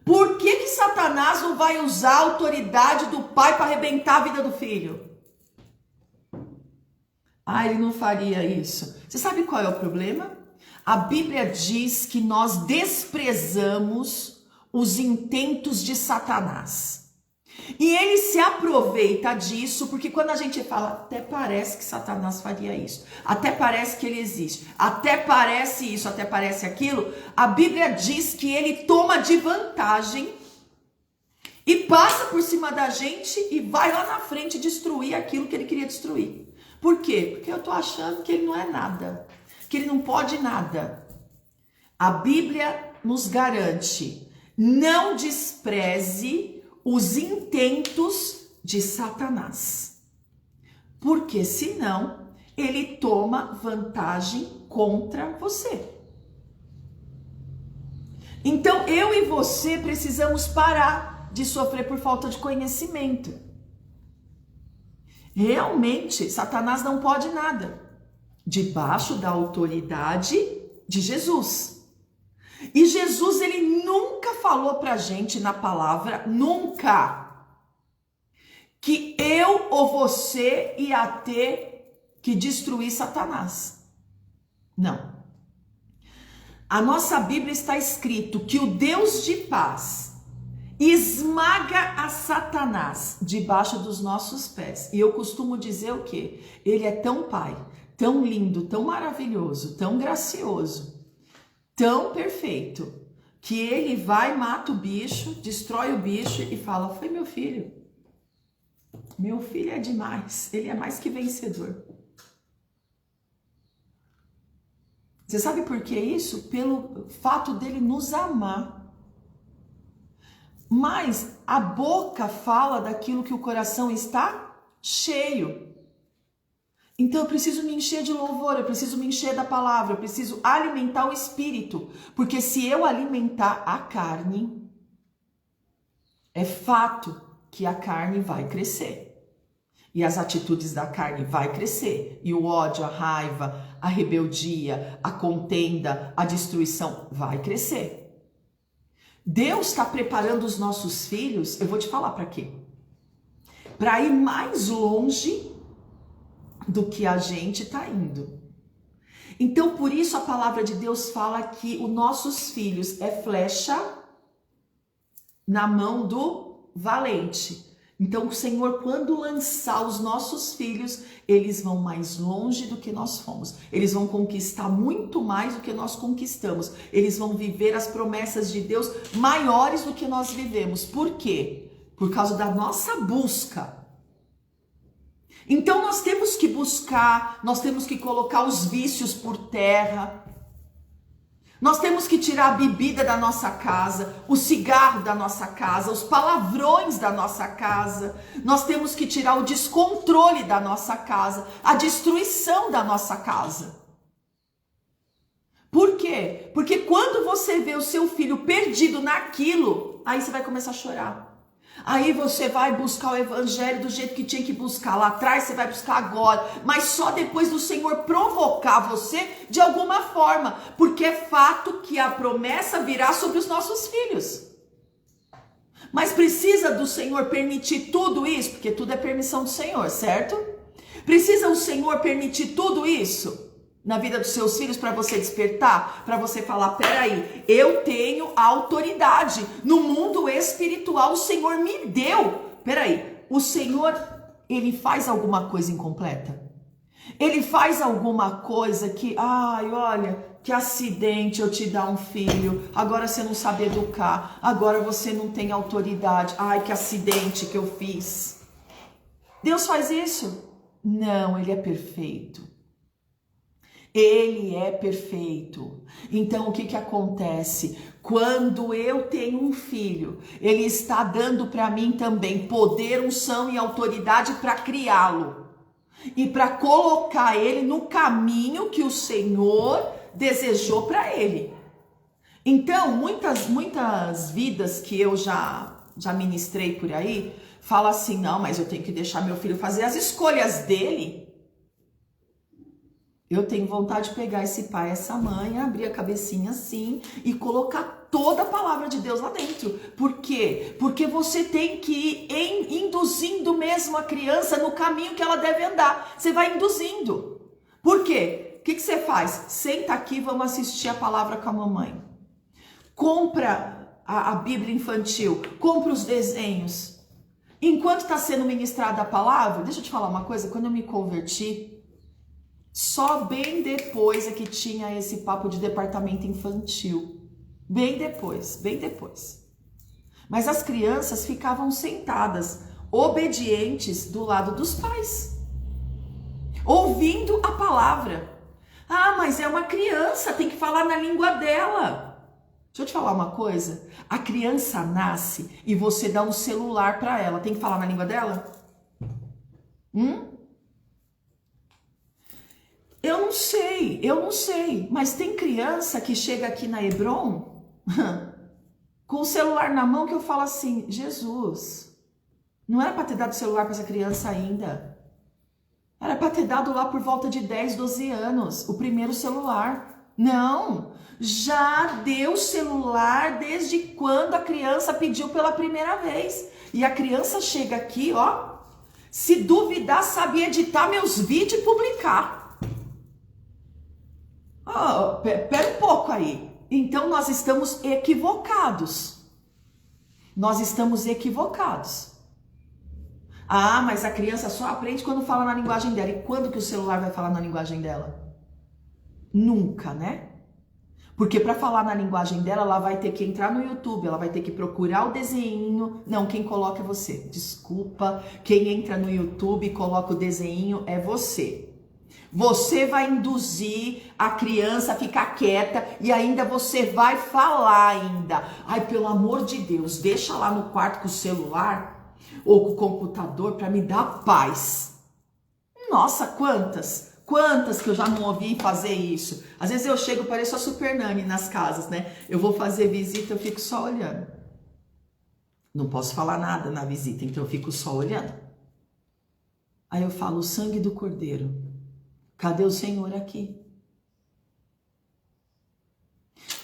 por que Satanás não vai usar a autoridade do pai para arrebentar a vida do filho? Ah, ele não faria isso. Você sabe qual é o problema? A Bíblia diz que nós desprezamos os intentos de Satanás. E ele se aproveita disso, porque quando a gente fala, até parece que Satanás faria isso, até parece que ele existe, até parece isso, até parece aquilo, a Bíblia diz que ele toma de vantagem e passa por cima da gente e vai lá na frente destruir aquilo que ele queria destruir. Por quê? Porque eu tô achando que ele não é nada, que ele não pode nada. A Bíblia nos garante, não despreze os intentos de Satanás, porque senão ele toma vantagem contra você. Então eu e você precisamos parar de sofrer por falta de conhecimento. Realmente, Satanás não pode nada debaixo da autoridade de Jesus. E Jesus, ele nunca falou pra gente na palavra, nunca, que eu ou você ia ter que destruir Satanás. Não. A nossa Bíblia está escrito que o Deus de paz, esmaga a Satanás debaixo dos nossos pés. E eu costumo dizer o quê? Ele é tão pai, tão lindo, tão maravilhoso, tão gracioso, tão perfeito, que ele vai, mata o bicho, destrói o bicho e fala: foi meu filho. Meu filho é demais, ele é mais que vencedor. Você sabe por que isso? Pelo fato dele nos amar. Mas a boca fala daquilo que o coração está cheio. Então eu preciso me encher de louvor, eu preciso me encher da palavra, eu preciso alimentar o espírito. Porque se eu alimentar a carne, é fato que a carne vai crescer. E as atitudes da carne vai crescer. E o ódio, a raiva, a rebeldia, a contenda, a destruição vai crescer. Deus está preparando os nossos filhos, eu vou te falar para quê? Para ir mais longe do que a gente está indo. Então, por isso a palavra de Deus fala que os nossos filhos é flecha na mão do valente. Então, o Senhor, quando lançar os nossos filhos, eles vão mais longe do que nós fomos. Eles vão conquistar muito mais do que nós conquistamos. Eles vão viver as promessas de Deus maiores do que nós vivemos. Por quê? Por causa da nossa busca. Então, nós temos que buscar, nós temos que colocar os vícios por terra. Nós temos que tirar a bebida da nossa casa, o cigarro da nossa casa, os palavrões da nossa casa. Nós temos que tirar o descontrole da nossa casa, a destruição da nossa casa. Por quê? Porque quando você vê o seu filho perdido naquilo, aí você vai começar a chorar. Aí você vai buscar o evangelho do jeito que tinha que buscar lá atrás, você vai buscar agora, mas só depois do Senhor provocar você de alguma forma, porque é fato que a promessa virá sobre os nossos filhos. Mas precisa do Senhor permitir tudo isso, porque tudo é permissão do Senhor, certo? Precisa o Senhor permitir tudo isso na vida dos seus filhos para você despertar, para você falar: peraí, eu tenho autoridade no mundo espiritual, o Senhor me deu. Peraí, o Senhor, ele faz alguma coisa incompleta? Ele faz alguma coisa que, ai, olha, que acidente eu te dar um filho, agora você não sabe educar, agora você não tem autoridade, ai, que acidente que eu fiz. Deus faz isso? Não, ele é perfeito. Ele é perfeito. Então, o que acontece? Quando eu tenho um filho, ele está dando para mim também poder, unção e autoridade para criá-lo. E para colocar ele no caminho que o Senhor desejou para ele. Então, muitas vidas que eu já ministrei por aí, falam assim: não, mas eu tenho que deixar meu filho fazer as escolhas dele. Eu tenho vontade de pegar esse pai, essa mãe, abrir a cabecinha assim e colocar toda a palavra de Deus lá dentro. Por quê? Porque você tem que ir induzindo mesmo a criança no caminho que ela deve andar. Você vai induzindo. Por quê? O que você faz? Senta aqui, vamos assistir a palavra com a mamãe. Compra a Bíblia infantil, compra os desenhos. Enquanto está sendo ministrada a palavra, deixa eu te falar uma coisa, quando eu me converti, só bem depois é que tinha esse papo de departamento infantil. Bem depois. Mas as crianças ficavam sentadas, obedientes do lado dos pais, ouvindo a palavra. Ah, mas é uma criança, tem que falar na língua dela. Deixa eu te falar uma coisa. A criança nasce e você dá um celular para ela. Tem que falar na língua dela? Eu não sei, mas tem criança que chega aqui na Hebron com o celular na mão que eu falo assim: Jesus, não era para ter dado celular para essa criança ainda. Era para ter dado lá por volta de 10, 12 anos, o primeiro celular. Não, já deu celular desde quando a criança pediu pela primeira vez. E a criança chega aqui, ó, se duvidar, sabe editar meus vídeos e publicar. Pera um pouco aí. Então nós estamos equivocados. Nós estamos equivocados. Ah, mas a criança só aprende quando fala na linguagem dela. E quando que o celular vai falar na linguagem dela? Nunca, né? Porque para falar na linguagem dela, ela vai ter que entrar no YouTube, ela vai ter que procurar o desenho. Não, quem coloca é você. Desculpa, quem entra no YouTube e coloca o desenho é você. Você vai induzir a criança a ficar quieta e ainda você vai falar ainda. Ai, pelo amor de Deus, deixa lá no quarto com o celular ou com o computador para me dar paz. Nossa, quantas que eu já não ouvi fazer isso. Às vezes eu chego, pareço a Super Nani nas casas, né? Eu vou fazer visita, eu fico só olhando. Não posso falar nada na visita, então eu fico só olhando. Aí eu falo, o sangue do Cordeiro. Cadê o Senhor aqui?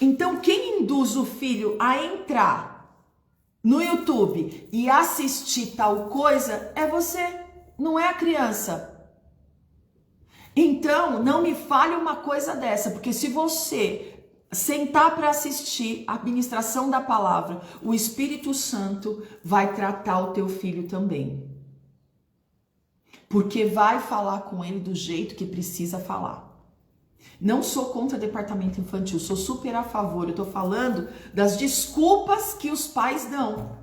Então, quem induz o filho a entrar no YouTube e assistir tal coisa é você, não é a criança. Então, não me fale uma coisa dessa, porque se você sentar para assistir a ministração da palavra, o Espírito Santo vai tratar o teu filho também. Porque vai falar com ele do jeito que precisa falar. Não sou contra departamento infantil, sou super a favor. Eu tô falando das desculpas que os pais dão.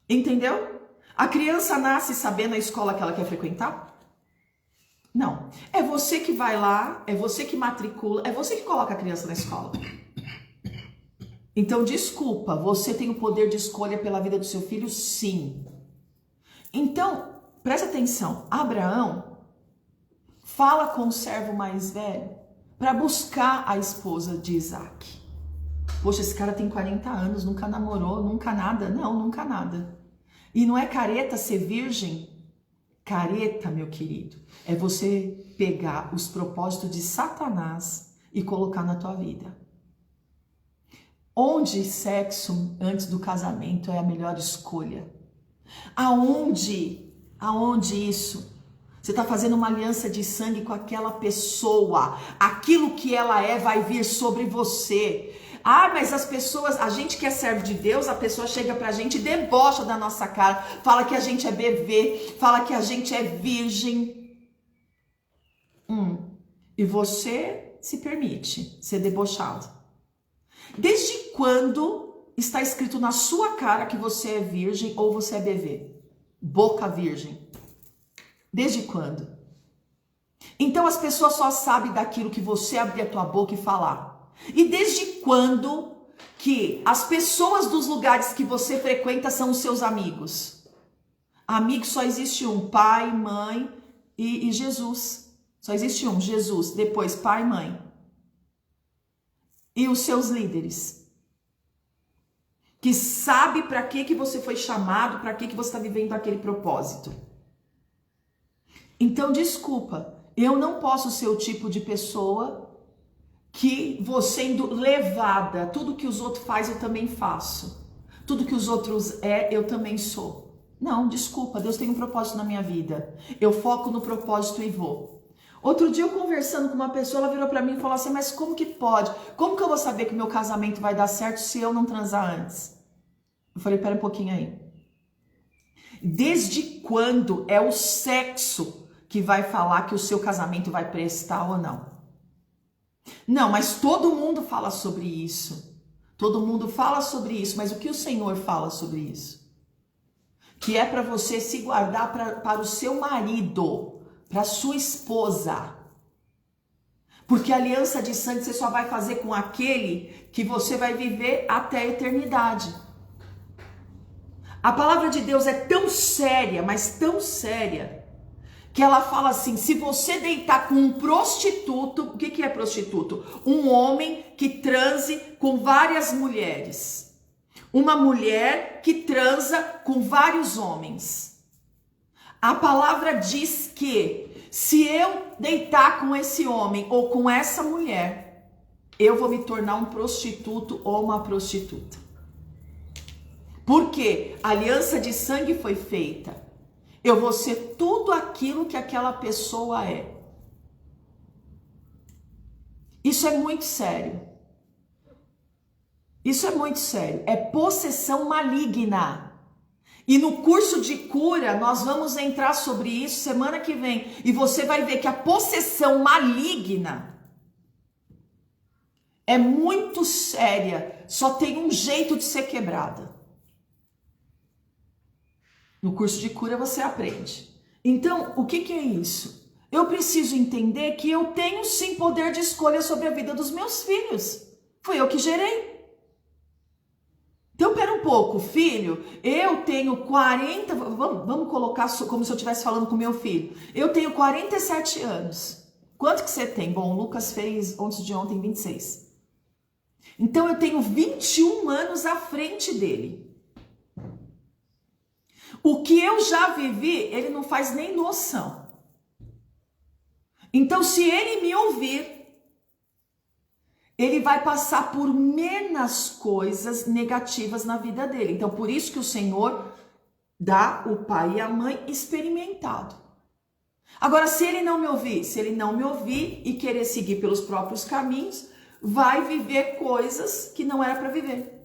Entendeu? A criança nasce sabendo a escola que ela quer frequentar? Não. É você que vai lá, é você que matricula, é você que coloca a criança na escola. Então, desculpa, você tem o poder de escolha pela vida do seu filho? Sim. Então, presta atenção, Abraão fala com o servo mais velho para buscar a esposa de Isaac. Poxa, esse cara tem 40 anos, nunca namorou, nunca nada. Não, nunca nada. E não é careta ser virgem? Careta, meu querido, é você pegar os propósitos de Satanás e colocar na tua vida. Onde sexo antes do casamento é a melhor escolha? Aonde isso? Você está fazendo uma aliança de sangue com aquela pessoa. Aquilo que ela é vai vir sobre você. Ah, mas as pessoas, a gente que é servo de Deus, a pessoa chega pra gente e debocha da nossa cara. Fala que a gente é bebê, fala que a gente é virgem. E você se permite ser debochado. Desde quando está escrito na sua cara que você é virgem ou você é bebê? Boca virgem. Desde quando? Então as pessoas só sabem daquilo que você abrir a tua boca e falar. E desde quando que as pessoas dos lugares que você frequenta são os seus amigos? Amigo só existe um, pai, mãe e Jesus. Só existe um, Jesus. Depois pai, mãe. E os seus líderes. Que sabe para que você foi chamado, para que você está vivendo aquele propósito. Então, desculpa, eu não posso ser o tipo de pessoa que vou sendo levada. Tudo que os outros fazem, eu também faço. Tudo que os outros eu também sou. Não, desculpa, Deus tem um propósito na minha vida. Eu foco no propósito e vou. Outro dia eu conversando com uma pessoa, ela virou para mim e falou assim, mas como que pode? Como que eu vou saber que o meu casamento vai dar certo se eu não transar antes? Eu falei, pera um pouquinho aí. Desde quando é o sexo que vai falar que o seu casamento vai prestar ou não? Não, mas todo mundo fala sobre isso. Todo mundo fala sobre isso, mas o que o Senhor fala sobre isso? Que é para você se guardar para o seu marido, para sua esposa. Porque a aliança de sangue você só vai fazer com aquele que você vai viver até a eternidade. A palavra de Deus é tão séria, mas tão séria, que ela fala assim, se você deitar com um prostituto, o que é prostituto? Um homem que transe com várias mulheres. Uma mulher que transa com vários homens. A palavra diz que se eu deitar com esse homem ou com essa mulher, eu vou me tornar um prostituto ou uma prostituta. Porque a aliança de sangue foi feita. Eu vou ser tudo aquilo que aquela pessoa é. Isso é muito sério. Isso é muito sério. É possessão maligna. E no curso de cura, nós vamos entrar sobre isso semana que vem. E você vai ver que a possessão maligna é muito séria. Só tem um jeito de ser quebrada. No curso de cura você aprende. Então, o que é isso? Eu preciso entender que eu tenho sim poder de escolha sobre a vida dos meus filhos. Fui eu que gerei. Então, pera um pouco, filho, eu tenho 40, vamos colocar como se eu estivesse falando com meu filho. Eu tenho 47 anos. Quanto que você tem? Bom, o Lucas fez antes de ontem 26. Então, eu tenho 21 anos à frente dele. O que eu já vivi, ele não faz nem noção. Então, se ele me ouvir, ele vai passar por menos coisas negativas na vida dele. Então, por isso que o Senhor dá o pai e a mãe experimentado. Agora, se ele não me ouvir e querer seguir pelos próprios caminhos, vai viver coisas que não era para viver.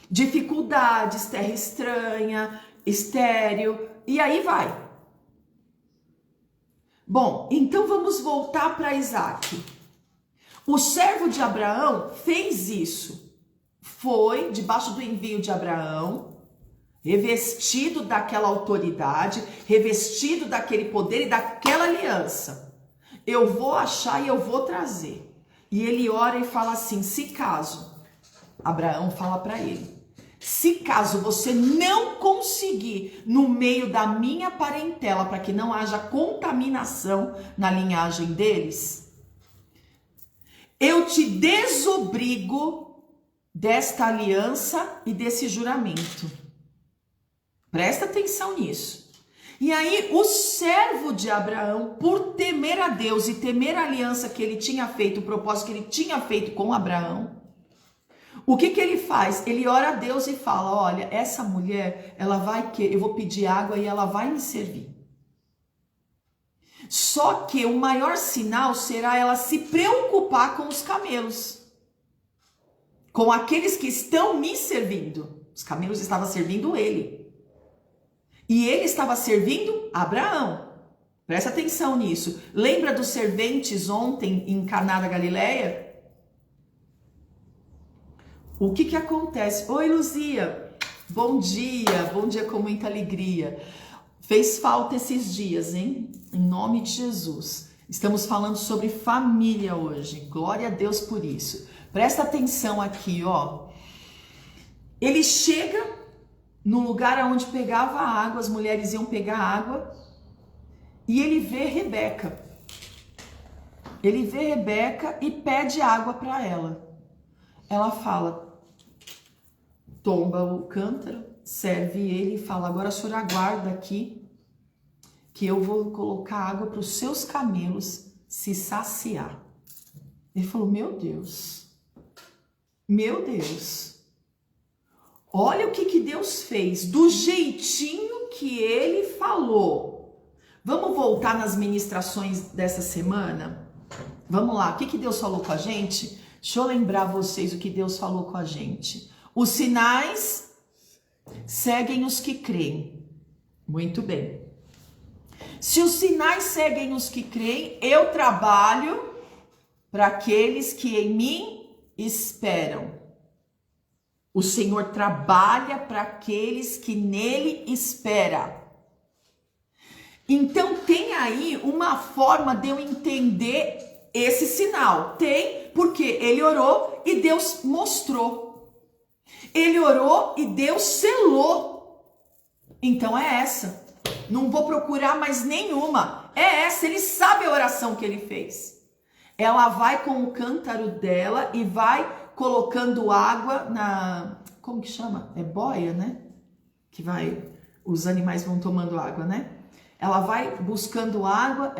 Dificuldades, terra estranha, estéril, e aí vai. Bom, então vamos voltar para Isaac. O servo de Abraão fez isso. Foi debaixo do envio de Abraão, revestido daquela autoridade, revestido daquele poder e daquela aliança. Eu vou achar e eu vou trazer. E ele ora e fala assim, se caso, Abraão fala para ele, se caso você não conseguir no meio da minha parentela, para que não haja contaminação na linhagem deles, eu te desobrigo desta aliança e desse juramento. Presta atenção nisso. E aí o servo de Abraão, por temer a Deus e temer a aliança que ele tinha feito, o propósito que ele tinha feito com Abraão, o que ele faz? Ele ora a Deus e fala, olha, essa mulher, eu vou pedir água e ela vai me servir. Só que o maior sinal será ela se preocupar com os camelos, com aqueles que estão me servindo. Os camelos estavam servindo ele. E ele estava servindo Abraão. Presta atenção nisso. Lembra dos serventes ontem em Caná da Galileia? O que acontece? Oi, Luzia. Bom dia com muita alegria. Fez falta esses dias, hein? Em nome de Jesus. Estamos falando sobre família hoje. Glória a Deus por isso. Presta atenção aqui, ó. Ele chega no lugar onde pegava água, as mulheres iam pegar água, e ele vê Rebeca. Ele vê Rebeca e pede água para ela. Ela fala, tomba o cântaro, serve ele e fala, agora a senhora aguarda aqui, que eu vou colocar água para os seus camelos se saciar. Ele falou, meu Deus, olha o que Deus fez, do jeitinho que ele falou. Vamos voltar nas ministrações dessa semana? Vamos lá, o que Deus falou com a gente? Deixa eu lembrar vocês o que Deus falou com a gente. Os sinais seguem os que creem. Muito bem. Se os sinais seguem os que creem, eu trabalho para aqueles que em mim esperam. O Senhor trabalha para aqueles que nele esperam. Então tem aí uma forma de eu entender esse sinal. Tem, porque ele orou e Deus mostrou. Ele orou e Deus selou. Então é essa. Não vou procurar mais nenhuma. É essa, ele sabe a oração que ele fez. Ela vai com o cântaro dela e vai colocando água na... Como que chama? É boia, né? Que vai... Os animais vão tomando água, né? Ela vai buscando água...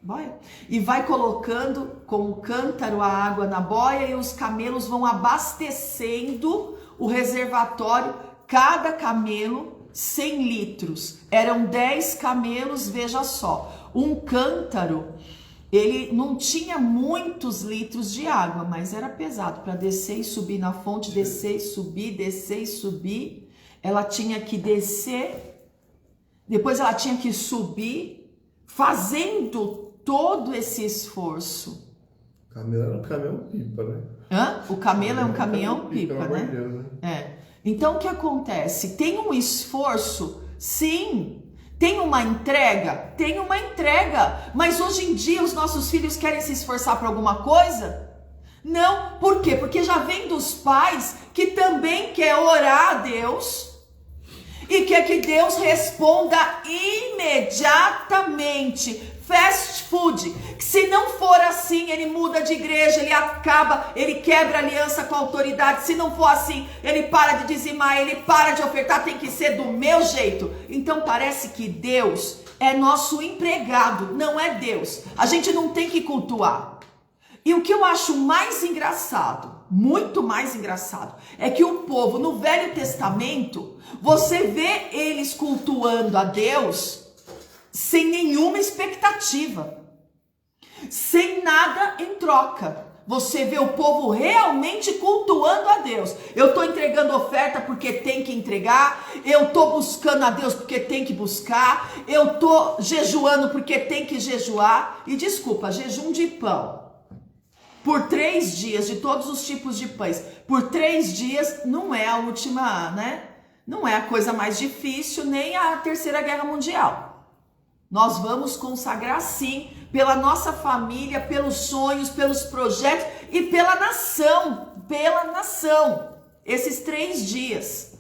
Boia? E vai colocando com o cântaro a água na boia e os camelos vão abastecendo o reservatório. Cada camelo... 100 litros, eram 10 camelos, veja só, um cântaro, ele não tinha muitos litros de água, mas era pesado para descer e subir na fonte, descer e subir, descer e subir. Ela tinha que descer, depois ela tinha que subir, fazendo todo esse esforço. O camelo era um caminhão-pipa, né? O camelo é um caminhão-pipa, pelo amor né? de Deus, né? É. Então o que acontece? Tem um esforço, sim. Tem uma entrega? Tem uma entrega. Mas hoje em dia os nossos filhos querem se esforçar para alguma coisa? Não. Por quê? Porque já vem dos pais que também quer orar a Deus e quer que Deus responda imediatamente. Fast food. Se não for assim, ele muda de igreja, ele acaba, ele quebra aliança com a autoridade. Se não for assim, ele para de dizimar, ele para de ofertar, tem que ser do meu jeito. Então parece que Deus é nosso empregado, não é Deus. A gente não tem que cultuar. E o que eu acho mais engraçado, muito mais engraçado, é que o povo no Velho Testamento, você vê eles cultuando a Deus sem nenhuma expectativa, sem nada em troca. Você vê o povo realmente cultuando a Deus. Eu estou entregando oferta porque tem que entregar, eu estou buscando a Deus porque tem que buscar, eu estou jejuando porque tem que jejuar. E desculpa, jejum de pão por 3 dias, de todos os tipos de pães, por 3 dias não é a última, né? Não é a coisa mais difícil, nem a Terceira Guerra Mundial. Nós vamos consagrar sim, pela nossa família, pelos sonhos, pelos projetos e pela nação, esses 3 dias.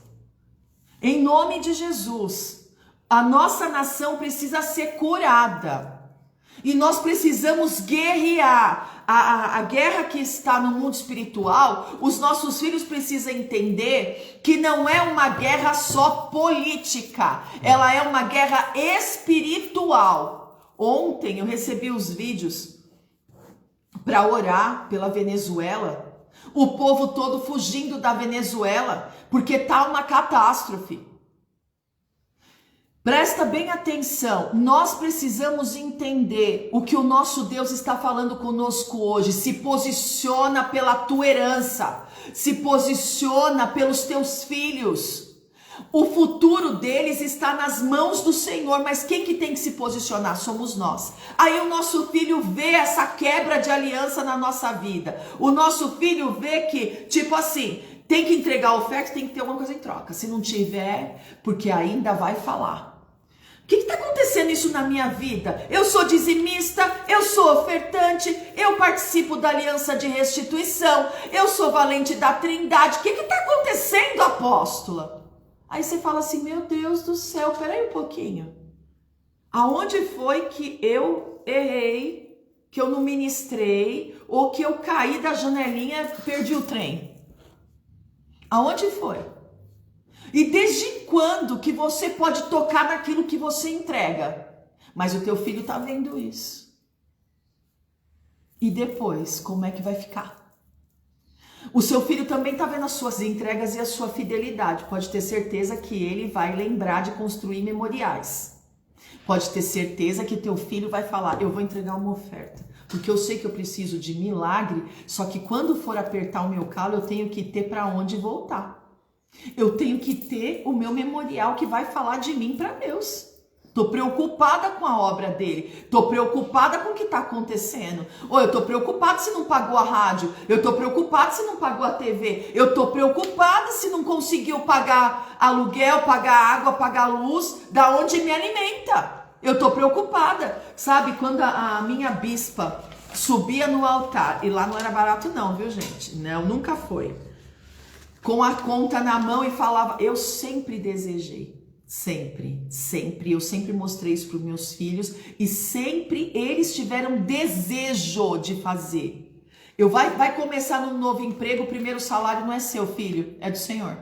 Em nome de Jesus, a nossa nação precisa ser curada. E nós precisamos guerrear. A guerra que está no mundo espiritual, os nossos filhos precisam entender que não é uma guerra só política, ela é uma guerra espiritual. Ontem eu recebi os vídeos para orar pela Venezuela, o povo todo fugindo da Venezuela, porque tá uma catástrofe. Presta bem atenção, nós precisamos entender o que o nosso Deus está falando conosco hoje. Se posiciona pela tua herança, se posiciona pelos teus filhos. O futuro deles está nas mãos do Senhor, mas quem que tem que se posicionar? Somos nós. Aí o nosso filho vê essa quebra de aliança na nossa vida. O nosso filho vê que, tipo assim, tem que entregar a oferta, tem que ter alguma coisa em troca. Se não tiver, porque ainda vai falar. O que está acontecendo isso na minha vida? Eu sou dizimista, eu sou ofertante, eu participo da aliança de restituição, eu sou valente da Trindade. O que está acontecendo, apóstola? Aí você fala assim, meu Deus do céu, peraí um pouquinho. Aonde foi que eu errei, que eu não ministrei, ou que eu caí da janelinha e perdi o trem? Aonde foi? E desde quando que você pode tocar naquilo que você entrega? Mas o teu filho está vendo isso. E depois, como é que vai ficar? O seu filho também está vendo as suas entregas e a sua fidelidade. Pode ter certeza que ele vai lembrar de construir memoriais. Pode ter certeza que teu filho vai falar, eu vou entregar uma oferta. Porque eu sei que eu preciso de milagre, só que quando for apertar o meu calo, eu tenho que ter para onde voltar. Eu tenho que ter o meu memorial que vai falar de mim para Deus. Tô preocupada com a obra dele. Tô preocupada com o que está acontecendo. Ou eu tô preocupada se não pagou a rádio. Eu tô preocupada se não pagou a TV. Eu tô preocupada se não conseguiu pagar aluguel, pagar água, pagar luz, da onde me alimenta. Eu tô preocupada. Sabe, quando a minha bispa subia no altar, e lá não era barato não, viu gente? Não, nunca foi. Com a conta na mão e falava, eu sempre desejei, sempre, eu sempre mostrei isso para os meus filhos e sempre eles tiveram desejo de fazer. Vai começar num novo emprego, o primeiro salário não é seu, filho, é do Senhor.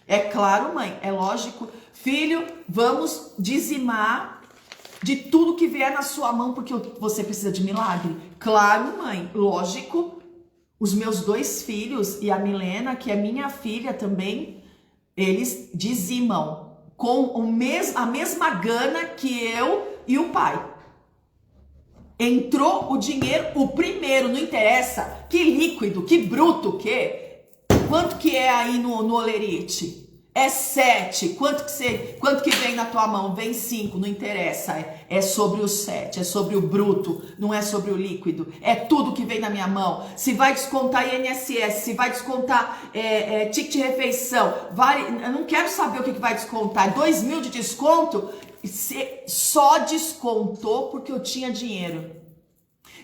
É claro, mãe, é lógico. Filho, vamos dizimar de tudo que vier na sua mão porque você precisa de milagre. Claro, mãe, lógico. Os meus 2 filhos e a Milena, que é minha filha também, eles dizimam com a mesma gana que eu e o pai. Entrou o dinheiro, o primeiro, não interessa que líquido, que bruto, quanto que é aí no Olerite? É 7, quanto que vem na tua mão? Vem 5, não interessa, é sobre o 7, é sobre o bruto, não é sobre o líquido, é tudo que vem na minha mão. Se vai descontar INSS, se vai descontar ticket de refeição, eu não quero saber o que vai descontar, 2.000 de desconto, só descontou porque eu tinha dinheiro.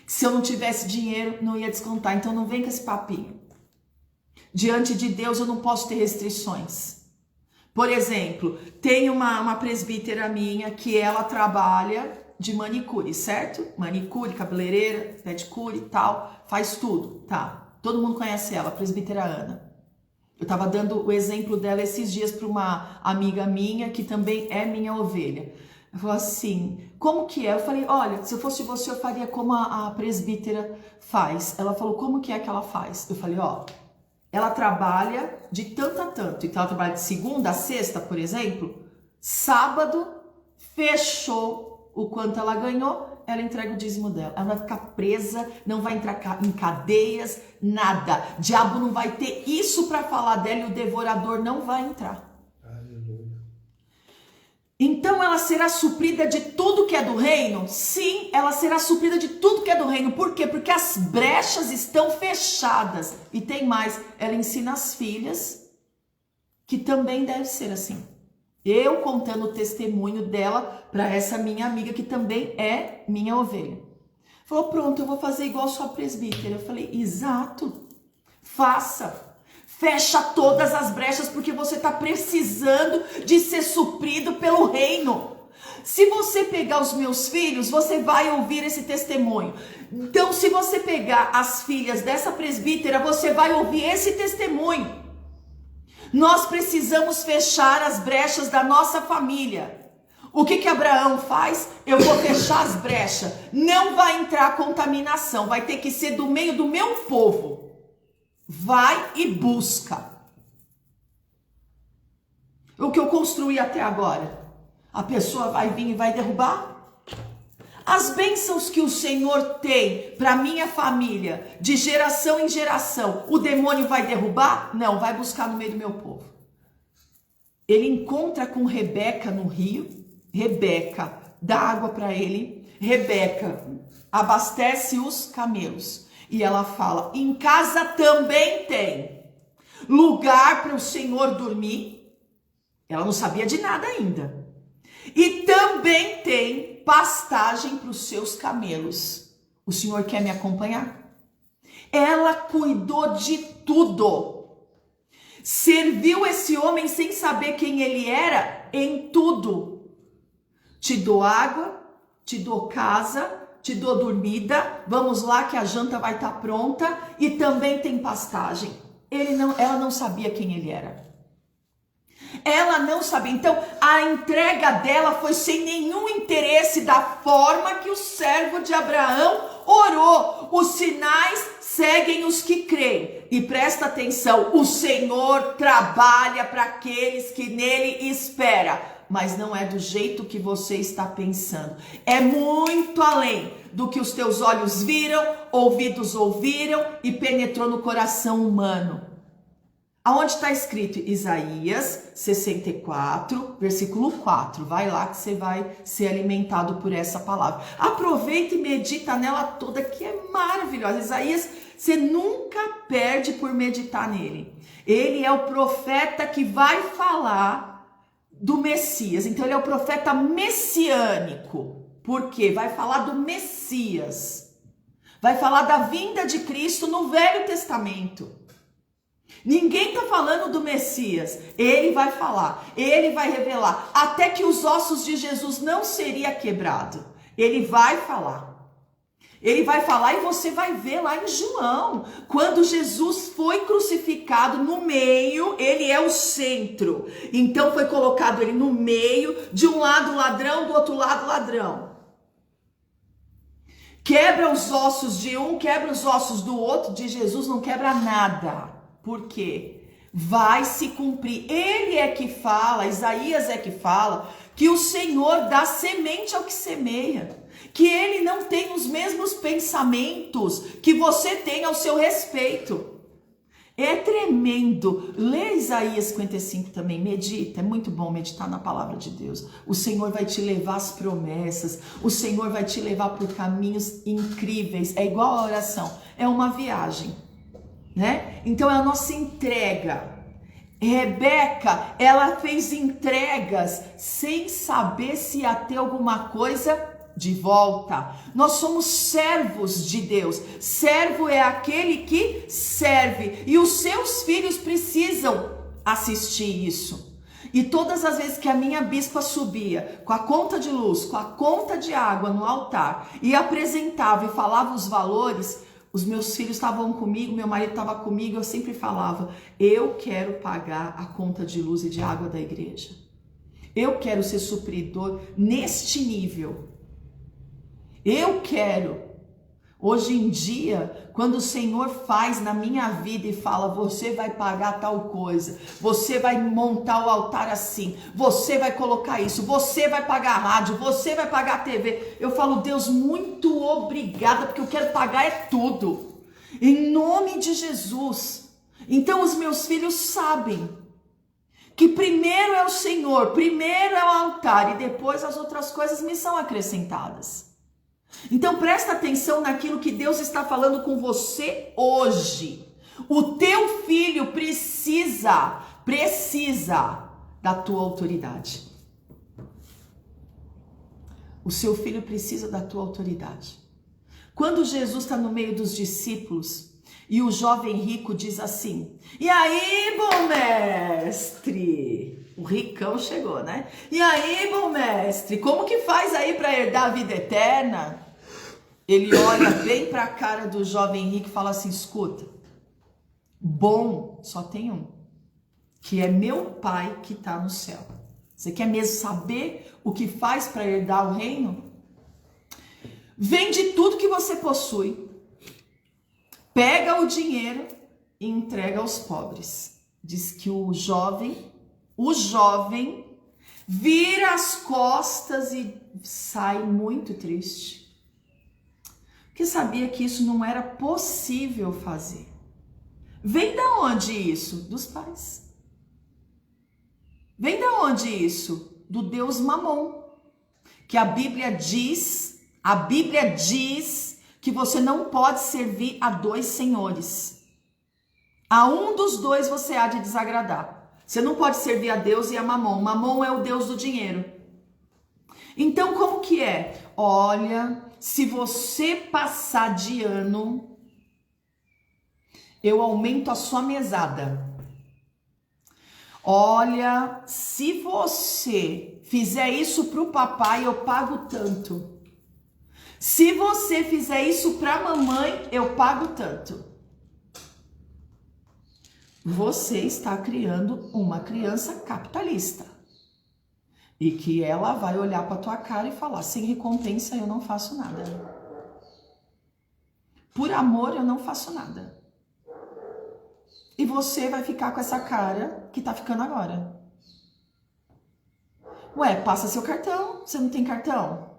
Se eu não tivesse dinheiro, não ia descontar, então não vem com esse papinho. Diante de Deus eu não posso ter restrições. Por exemplo, tem uma presbítera minha que ela trabalha de manicure, certo? Manicure, cabeleireira, pedicure e tal, faz tudo, tá? Todo mundo conhece ela, a presbítera Ana. Eu tava dando o exemplo dela esses dias para uma amiga minha que também é minha ovelha. Ela falou assim, como que é? Eu falei, olha, se eu fosse você eu faria como a presbítera faz. Ela falou, como que é que ela faz? Eu falei, ó... Ela trabalha de tanto a tanto. Então ela trabalha de segunda a sexta, por exemplo. Sábado, fechou o quanto ela ganhou, ela entrega o dízimo dela. Ela vai ficar presa, não vai entrar em cadeias, nada. Diabo não vai ter isso para falar dela e o devorador não vai entrar. Então ela será suprida de tudo que é do reino? Sim, ela será suprida de tudo que é do reino. Por quê? Porque as brechas estão fechadas. E tem mais, ela ensina as filhas que também deve ser assim. Eu contando o testemunho dela para essa minha amiga que também é minha ovelha. Falou, pronto, eu vou fazer igual sua presbítera. Eu falei, exato, faça. Fecha todas as brechas porque você está precisando de ser suprido pelo reino. Se você pegar os meus filhos, você vai ouvir esse testemunho. Então, se você pegar as filhas dessa presbítera, você vai ouvir esse testemunho. Nós precisamos fechar as brechas da nossa família. O que Abraão faz? Eu vou fechar as brechas. Não vai entrar contaminação. Vai ter que ser do meio do meu povo. Vai e busca. O que eu construí até agora, a pessoa vai vir e vai derrubar? As bênçãos que o Senhor tem para minha família, de geração em geração, o demônio vai derrubar? Não, vai buscar no meio do meu povo. Ele encontra com Rebeca no rio, Rebeca dá água para ele, Rebeca abastece os camelos. E ela fala, em casa também tem lugar para o Senhor dormir. Ela não sabia de nada ainda. E também tem pastagem para os seus camelos. O Senhor quer me acompanhar? Ela cuidou de tudo. Serviu esse homem sem saber quem ele era em tudo. Te dou água, te dou casa, te dou dormida, vamos lá que a janta vai estar pronta e também tem pastagem. Ela não sabia quem ele era. Ela não sabia. Então, a entrega dela foi sem nenhum interesse da forma que o servo de Abraão orou. Os sinais seguem os que creem. E presta atenção, o Senhor trabalha para aqueles que nele esperam. Mas não é do jeito que você está pensando. É muito além do que os teus olhos viram, ouvidos ouviram e penetrou no coração humano. Aonde está escrito? Isaías 64, versículo 4. Vai lá que você vai ser alimentado por essa palavra. Aproveita e medita nela toda, que é maravilhosa. Isaías, você nunca perde por meditar nele. Ele é o profeta que vai falar do Messias. Então ele é o profeta messiânico. Por quê? Vai falar do Messias. Vai falar da vinda de Cristo no Velho Testamento. Ninguém está falando do Messias. Ele vai falar, ele vai revelar, até que os ossos de Jesus não seria quebrado. Ele vai falar. Ele vai falar e você vai ver lá em João, quando Jesus foi crucificado no meio, ele é o centro. Então foi colocado ele no meio, de um lado ladrão, do outro lado ladrão. Quebra os ossos de um, quebra os ossos do outro, de Jesus não quebra nada. Por quê? Vai se cumprir. Ele é que fala, Isaías é que fala, que o Senhor dá semente ao que semeia. que ele não tem os mesmos pensamentos que você tem ao seu respeito. É tremendo. Lê Isaías 55 também, medita, é muito bom meditar na palavra de Deus. O Senhor vai te levar às promessas, o Senhor vai te levar por caminhos incríveis. É igual a oração, é uma viagem, né? Então é a nossa entrega. Rebeca, ela fez entregas sem saber se ia ter alguma coisa de volta. Nós somos servos de Deus. Servo é aquele que serve. E os seus filhos precisam assistir isso. E todas as vezes que a minha bispa subia com a conta de luz, com a conta de água no altar e apresentava e falava os valores, os meus filhos estavam comigo, meu marido estava comigo, eu sempre falava, eu quero pagar a conta de luz e de água da igreja. Eu quero ser supridor neste nível. Eu quero. Hoje em dia, quando o Senhor faz na minha vida e fala, você vai pagar tal coisa, você vai montar o altar assim, você vai colocar isso, você vai pagar a rádio, você vai pagar a TV. Eu falo, Deus, muito obrigada, porque eu quero pagar é tudo. Em nome de Jesus. Então os meus filhos sabem que primeiro é o Senhor, primeiro é o altar e depois as outras coisas me são acrescentadas. Então presta atenção naquilo que Deus está falando com você hoje. O teu filho precisa da tua autoridade. O seu filho precisa da tua autoridade. Quando Jesus está no meio dos discípulos e o jovem rico diz assim, e aí, bom mestre? O ricão chegou, né? E aí, bom mestre, como que faz aí para herdar a vida eterna? Ele olha bem para a cara do jovem rico e fala assim, escuta, bom só tem um, que é meu pai que está no céu. Você quer mesmo saber o que faz para herdar o reino? Vende tudo que você possui, pega o dinheiro e entrega aos pobres. Diz que o jovem vira as costas e sai muito triste. Porque sabia que isso não era possível fazer. Vem da onde isso? Dos pais. Vem da onde isso? Do Deus Mamon. Que a Bíblia diz que você não pode servir a dois senhores. A um dos dois você há de desagradar. Você não pode servir a Deus e a Mamon. Mamon é o Deus do dinheiro. Então, como que é? Olha, se você passar de ano, eu aumento a sua mesada. Olha, se você fizer isso para o papai, eu pago tanto. Se você fizer isso para a mamãe, eu pago tanto. Você está criando uma criança capitalista. E que ela vai olhar para tua cara e falar, sem recompensa eu não faço nada. Por amor eu não faço nada. E você vai ficar com essa cara que tá ficando agora. Ué, passa seu cartão, você não tem cartão?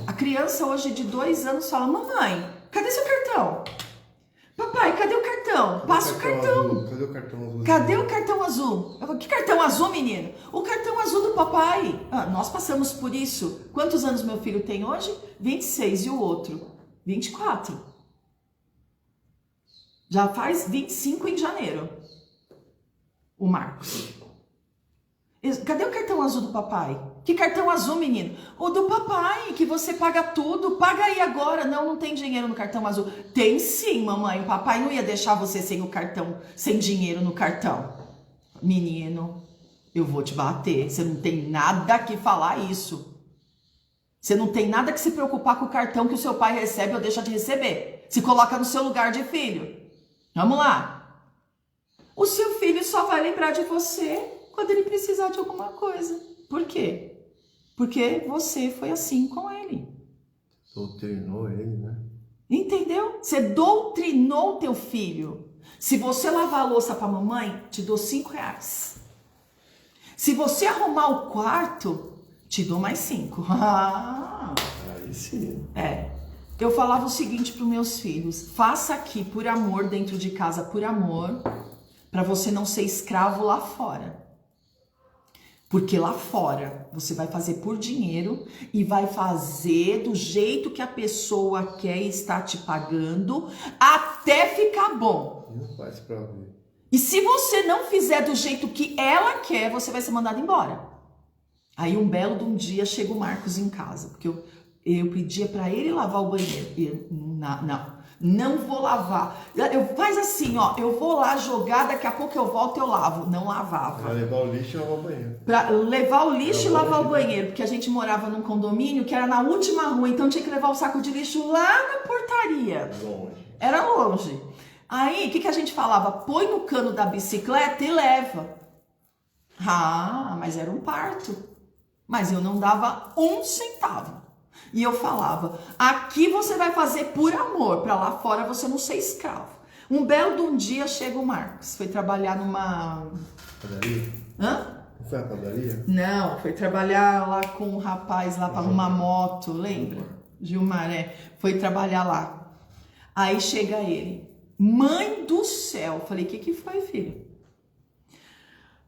A criança hoje de 2 anos fala, mamãe, cadê seu cartão? Papai, cadê o cartão? Passa o cartão. Cadê o cartão azul? Cadê o cartão azul? Eu falo, que cartão azul, menino? O cartão azul do papai. Ah, nós passamos por isso. Quantos anos meu filho tem hoje? 26. E o outro? 24. Já faz 25 em janeiro. O Marcos. Cadê o cartão azul do papai? Que cartão azul, menino? O do papai, que você paga tudo. Paga aí agora. Não, não tem dinheiro no cartão azul. Tem sim, mamãe. O papai não ia deixar você sem o cartão, sem dinheiro no cartão. Menino, eu vou te bater. Você não tem nada que falar isso. Você não tem nada que se preocupar com o cartão que o seu pai recebe ou deixa de receber. Se coloca no seu lugar de filho. Vamos lá. O seu filho só vai lembrar de você quando ele precisar de alguma coisa. Por quê? Porque você foi assim com ele. Doutrinou ele, né? Entendeu? Você doutrinou teu filho. Se você lavar a louça pra mamãe, te dou 5 reais. Se você arrumar o quarto, te dou mais 5. Aí sim. Eu falava o seguinte para os meus filhos: faça aqui por amor, dentro de casa por amor, para você não ser escravo lá fora. Porque lá fora você vai fazer por dinheiro e vai fazer do jeito que a pessoa quer e está te pagando até ficar bom. Não faz pra ver. E se você não fizer do jeito que ela quer, você vai ser mandado embora. Aí um belo de um dia chega o Marcos em casa, porque eu pedia para ele lavar o banheiro. E ele, não vou lavar. Faz assim, ó, eu vou lá jogar, daqui a pouco eu volto, eu lavo. Não lavava. Pra levar o lixo e lavar o banheiro. Pra levar o lixo e lavar o banheiro, porque a gente morava num condomínio que era na última rua, então tinha que levar o saco de lixo lá na portaria. Longe. Era longe. Aí, o que a gente falava? Põe no cano da bicicleta e leva. Ah, mas era um parto. Mas eu não dava um centavo. E eu falava, aqui você vai fazer por amor, para lá fora você não ser escravo. Um belo de um dia chega o Marcos, foi trabalhar numa... Padaria? Hã? Não foi a padaria? Não, foi trabalhar lá com um rapaz lá para arrumar moto, lembra? Gilmar, foi trabalhar lá. Aí chega ele, mãe do céu, falei, o que foi, filho?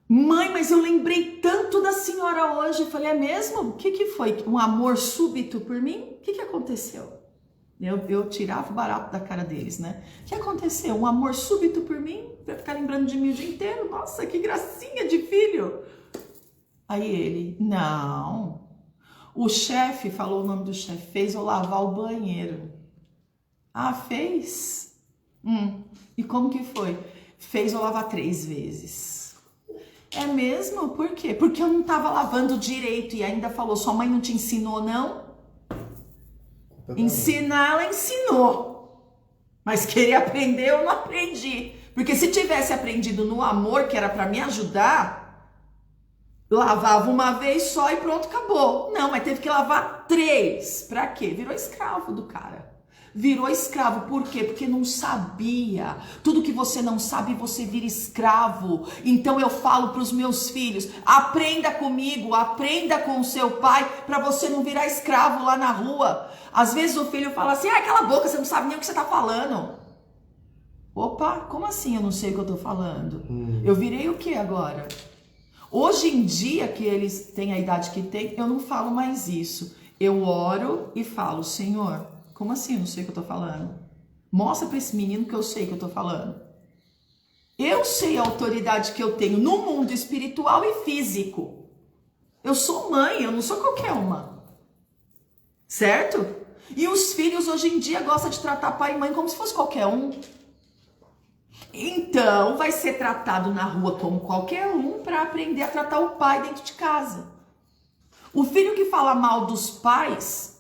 Mãe, mas eu lembrei tanto da senhora hoje. Eu falei, é mesmo? O que foi? Um amor súbito por mim? O que aconteceu? Eu tirava o barato da cara deles, né? O que aconteceu? Um amor súbito por mim? Pra ficar lembrando de mim o dia inteiro? Nossa, que gracinha de filho! Aí ele, não. O chefe, falou o nome do chefe, fez eu lavar o banheiro. Ah, fez? E como que foi? Fez eu lavar 3 vezes. É mesmo? Por quê? Porque eu não estava lavando direito e ainda falou, sua mãe não te ensinou, não? Ensinar, ela ensinou. Mas querer aprender, eu não aprendi. Porque se tivesse aprendido no amor, que era para me ajudar, lavava uma vez só e pronto, acabou. Não, mas teve que lavar 3. Pra quê? Virou escravo do cara. Virou escravo, por quê? Porque não sabia. Tudo que você não sabe, você vira escravo. Então eu falo para os meus filhos, aprenda comigo, aprenda com o seu pai, para você não virar escravo lá na rua. Às vezes o filho fala assim, cala a boca, você não sabe nem o que você está falando. Opa, como assim eu não sei o que eu estou falando? Eu virei o que agora? Hoje em dia, que eles têm a idade que tem, eu não falo mais isso. Eu oro e falo, Senhor... Como assim? Eu não sei o que eu tô falando. Mostra para esse menino que eu sei o que eu tô falando. Eu sei a autoridade que eu tenho no mundo espiritual e físico. Eu sou mãe, eu não sou qualquer uma. Certo? E os filhos hoje em dia gostam de tratar pai e mãe como se fosse qualquer um. Então vai ser tratado na rua como qualquer um para aprender a tratar o pai dentro de casa. O filho que fala mal dos pais...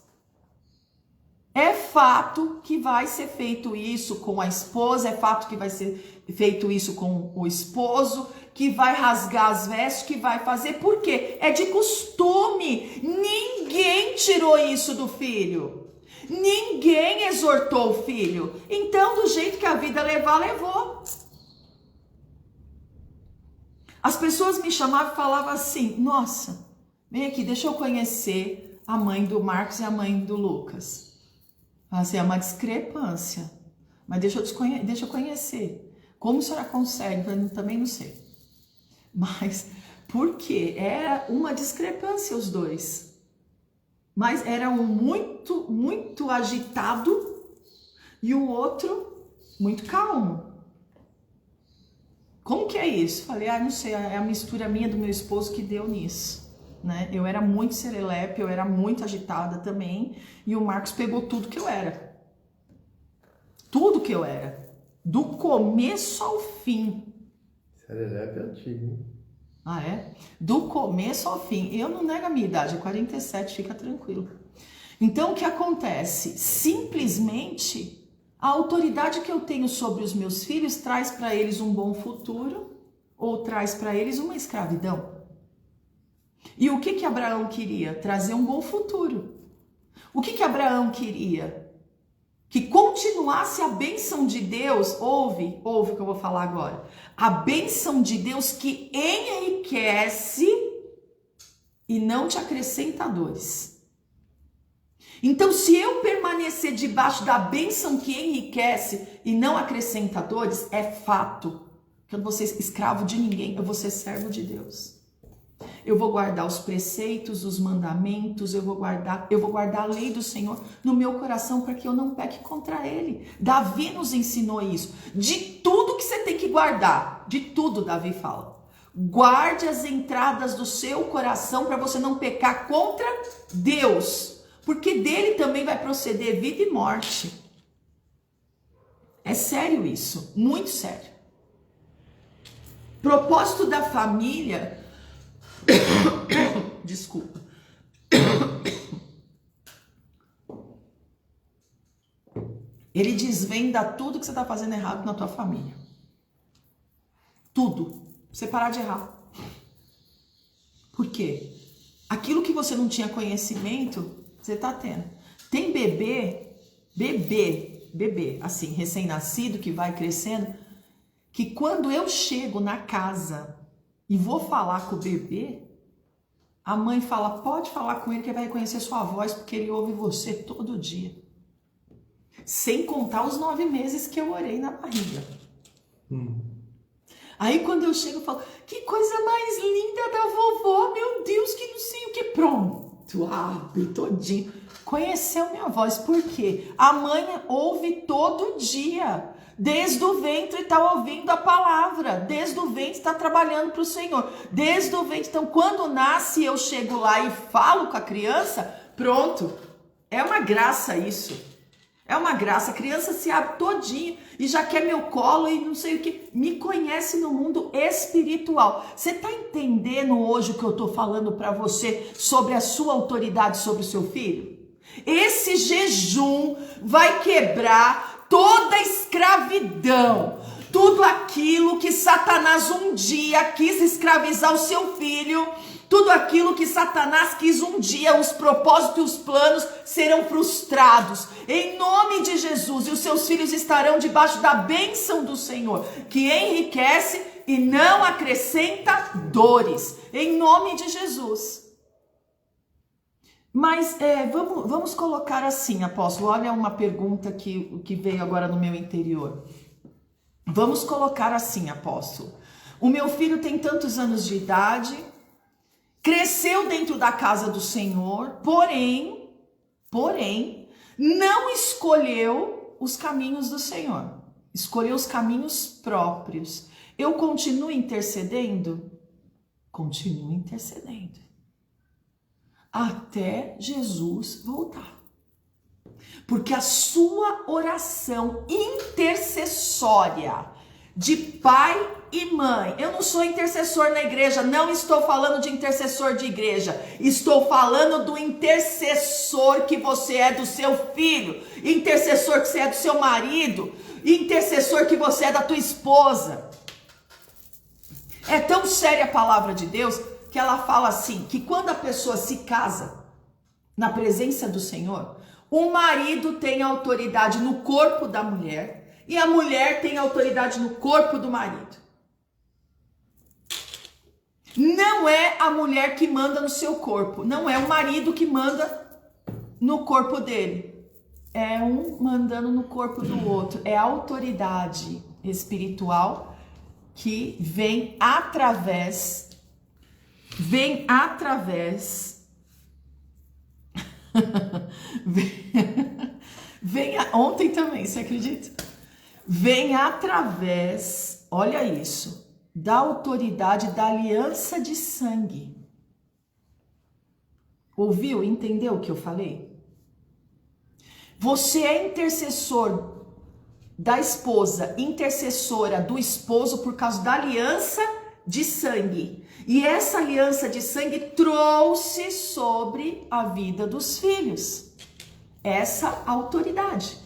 É fato que vai ser feito isso com a esposa, é fato que vai ser feito isso com o esposo, que vai rasgar as vestes, que vai fazer, por quê? É de costume, ninguém tirou isso do filho, ninguém exortou o filho, então do jeito que a vida levar, levou. As pessoas me chamavam e falavam assim, nossa, vem aqui, deixa eu conhecer a mãe do Marcos e a mãe do Lucas. Assim, é uma discrepância, mas deixa eu conhecer. Como a senhora consegue? Eu também não sei. Mas por quê? Era uma discrepância os dois. Mas era um muito agitado e o outro muito calmo. Como que é isso? Falei, não sei, é a mistura minha do meu esposo que deu nisso. Né? Eu era muito serelepe, eu era muito agitada também, e o Marcos pegou tudo que eu era. Tudo que eu era. Do começo ao fim. Serelepe é antigo, hein? Ah, é? Do começo ao fim. Eu não nego a minha idade, é 47, fica tranquilo. Então, o que acontece? Simplesmente, a autoridade que eu tenho sobre os meus filhos traz para eles um bom futuro ou traz para eles uma escravidão. E o que Abraão queria? Trazer um bom futuro. O que Abraão queria? Que continuasse a bênção de Deus. Ouve o que eu vou falar agora. A bênção de Deus que enriquece e não te acrescenta dores. Então, se eu permanecer debaixo da bênção que enriquece e não acrescenta dores, é fato que eu não vou ser escravo de ninguém, eu vou ser servo de Deus. Eu vou guardar os preceitos, os mandamentos, eu vou guardar a lei do Senhor no meu coração para que eu não peque contra ele. Davi nos ensinou isso. De tudo que você tem que guardar, de tudo Davi fala. Guarde as entradas do seu coração para você não pecar contra Deus, porque dele também vai proceder vida e morte. É sério isso, muito sério. Propósito da família... Desculpa. Ele desvenda tudo que você está fazendo errado na tua família. Tudo. Pra você parar de errar. Por quê? Aquilo que você não tinha conhecimento, você está tendo. Tem bebê, assim, recém-nascido, que vai crescendo, que quando eu chego na casa e vou falar com o bebê, a mãe fala, pode falar com ele que ele vai reconhecer sua voz, porque ele ouve você todo dia. Sem contar os 9 meses que eu orei na barriga. Aí quando eu chego, eu falo, que coisa mais linda da vovó, meu Deus, que não sei o que. Pronto, abre todinho. Conheceu minha voz, por quê? A mãe ouve todo dia. Desde o ventre está ouvindo a palavra, desde o ventre está trabalhando para o Senhor, desde o ventre. Então, quando nasce, eu chego lá e falo com a criança, pronto, é uma graça isso, é uma graça. A criança se abre todinha e já quer meu colo e não sei o que, me conhece no mundo espiritual. Você está entendendo hoje o que eu estou falando para você sobre a sua autoridade sobre o seu filho? Esse jejum vai quebrar toda a escravidão, tudo aquilo que Satanás um dia quis escravizar o seu filho, tudo aquilo que Satanás quis um dia, os propósitos e os planos serão frustrados, em nome de Jesus, e os seus filhos estarão debaixo da bênção do Senhor, que enriquece e não acrescenta dores, em nome de Jesus. Mas vamos colocar assim, apóstolo, olha uma pergunta que veio agora no meu interior. Vamos colocar assim, apóstolo. O meu filho tem tantos anos de idade, cresceu dentro da casa do Senhor, porém, não escolheu os caminhos do Senhor. Escolheu os caminhos próprios. Eu continuo intercedendo? Continuo intercedendo. Até Jesus voltar. Porque a sua oração intercessória de pai e mãe, eu não sou intercessor na igreja, não estou falando de intercessor de igreja, estou falando do intercessor que você é do seu filho, intercessor que você é do seu marido, intercessor que você é da tua esposa. É tão séria a palavra de Deus que ela fala assim, que quando a pessoa se casa na presença do Senhor, o marido tem autoridade no corpo da mulher e a mulher tem autoridade no corpo do marido. Não é a mulher que manda no seu corpo, não é o marido que manda no corpo dele. É um mandando no corpo do outro, é a autoridade espiritual que vem através ontem também, você acredita? Vem através, olha isso, da autoridade da aliança de sangue. Ouviu? Entendeu o que eu falei? Você é intercessor da esposa, intercessora do esposo por causa da aliança de sangue. E essa aliança de sangue trouxe sobre a vida dos filhos essa autoridade.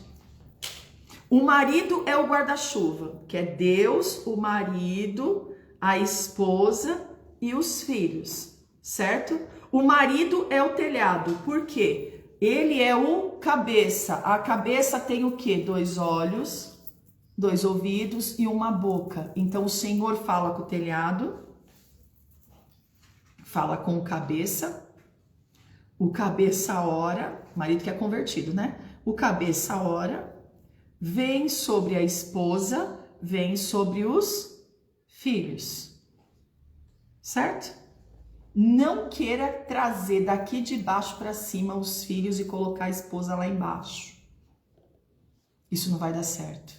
O marido é o guarda-chuva, que é Deus, o marido, a esposa e os filhos, certo? O marido é o telhado, por quê? Ele é o cabeça. A cabeça tem o quê? 2 olhos, 2 ouvidos e uma boca. Então o Senhor fala com o telhado, fala com o cabeça, o cabeça ora, marido que é convertido, né? O cabeça ora, vem sobre a esposa, vem sobre os filhos. Certo? Não queira trazer daqui de baixo para cima os filhos e colocar a esposa lá embaixo. Isso não vai dar certo.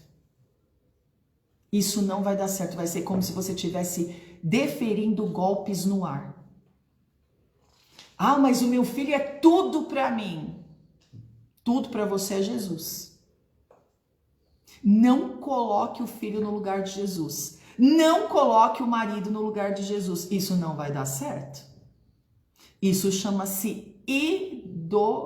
Isso não vai dar certo. Vai ser como se você estivesse deferindo golpes no ar. Ah, mas o meu filho é tudo para mim. Tudo para você é Jesus. Não coloque o filho no lugar de Jesus. Não coloque o marido no lugar de Jesus. Isso não vai dar certo. Isso chama-se idolatria.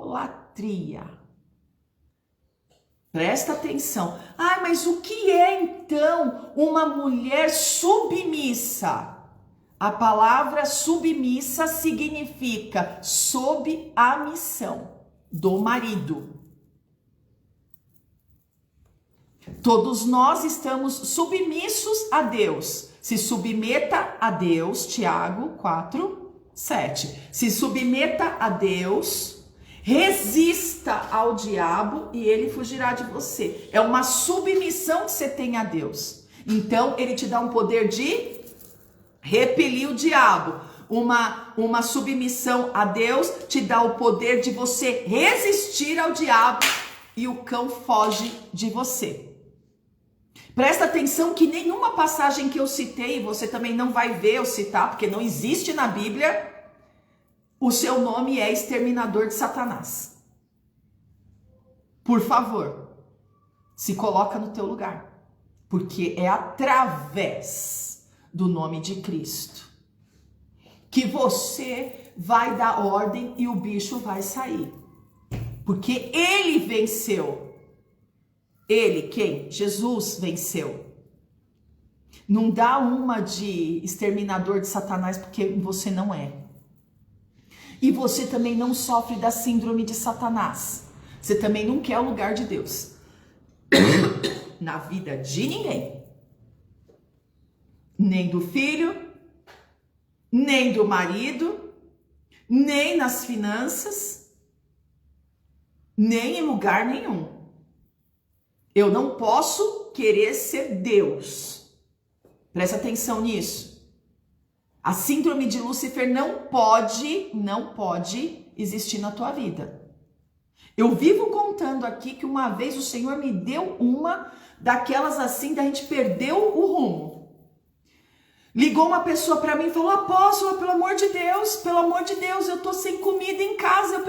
Presta atenção. Ah, mas o que é então uma mulher submissa? A palavra submissa significa sob a missão do marido. Todos nós estamos submissos a Deus. Se submeta a Deus, Tiago 4:7. Se submeta a Deus, resista ao diabo e ele fugirá de você. É uma submissão que você tem a Deus. Então, ele te dá um poder de repelir o diabo. Uma submissão a Deus te dá o poder de você resistir ao diabo e o cão foge de você. Presta atenção que nenhuma passagem que eu citei, você também não vai ver eu citar, porque não existe na Bíblia, o seu nome é exterminador de Satanás. Por favor, se coloca no teu lugar, porque é através do nome de Cristo que você vai dar ordem e o bicho vai sair. Porque ele venceu. Ele, quem? Jesus venceu. Não dá uma de exterminador de Satanás porque você não é. E você também não sofre da síndrome de Satanás. Você também não quer o lugar de Deus na vida de ninguém. Nem do filho, nem do marido, nem nas finanças, nem em lugar nenhum. Eu não posso querer ser Deus. Presta atenção nisso. A síndrome de Lúcifer não pode existir na tua vida. Eu vivo contando aqui que uma vez o Senhor me deu uma daquelas assim, da gente perdeu o rumo. Ligou uma pessoa para mim e falou: apóstola, pelo amor de Deus, eu tô sem comida em casa, eu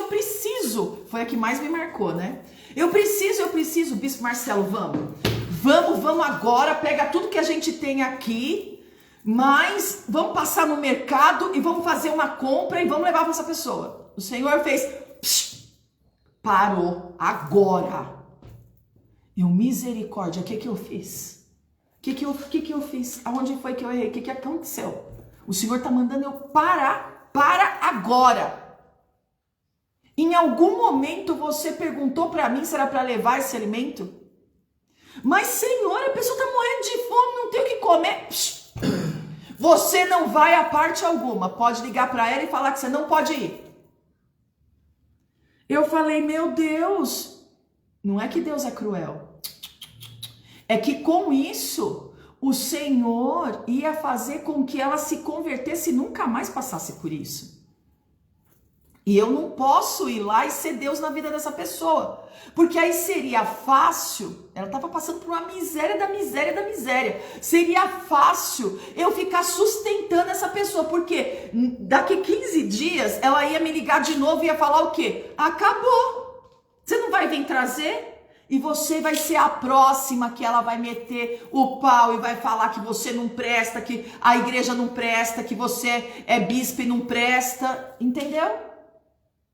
preciso. Foi a que mais me marcou, né? Eu preciso, Bispo Marcelo, vamos agora, pega tudo que a gente tem aqui, mas vamos passar no mercado e vamos fazer uma compra e vamos levar para essa pessoa. O Senhor fez, parou, agora. Eu, misericórdia, o que eu fiz? O que eu fiz? Aonde foi que eu errei? O que aconteceu? O Senhor tá mandando eu parar, para agora. Em algum momento você perguntou para mim se era para levar esse alimento? Mas Senhor, a pessoa tá morrendo de fome, não tem o que comer. Você não vai a parte alguma. Pode ligar para ela e falar que você não pode ir. Eu falei, meu Deus, não é que Deus é cruel. É que com isso, o Senhor ia fazer com que ela se convertesse e nunca mais passasse por isso. E eu não posso ir lá e ser Deus na vida dessa pessoa. Porque aí seria fácil, ela estava passando por uma miséria da miséria. Seria fácil eu ficar sustentando essa pessoa. Porque daqui 15 dias ela ia me ligar de novo e ia falar o quê? Acabou. Você não vai vir trazer? E você vai ser a próxima que ela vai meter o pau e vai falar que você não presta, que a igreja não presta, que você é bispo e não presta. Entendeu?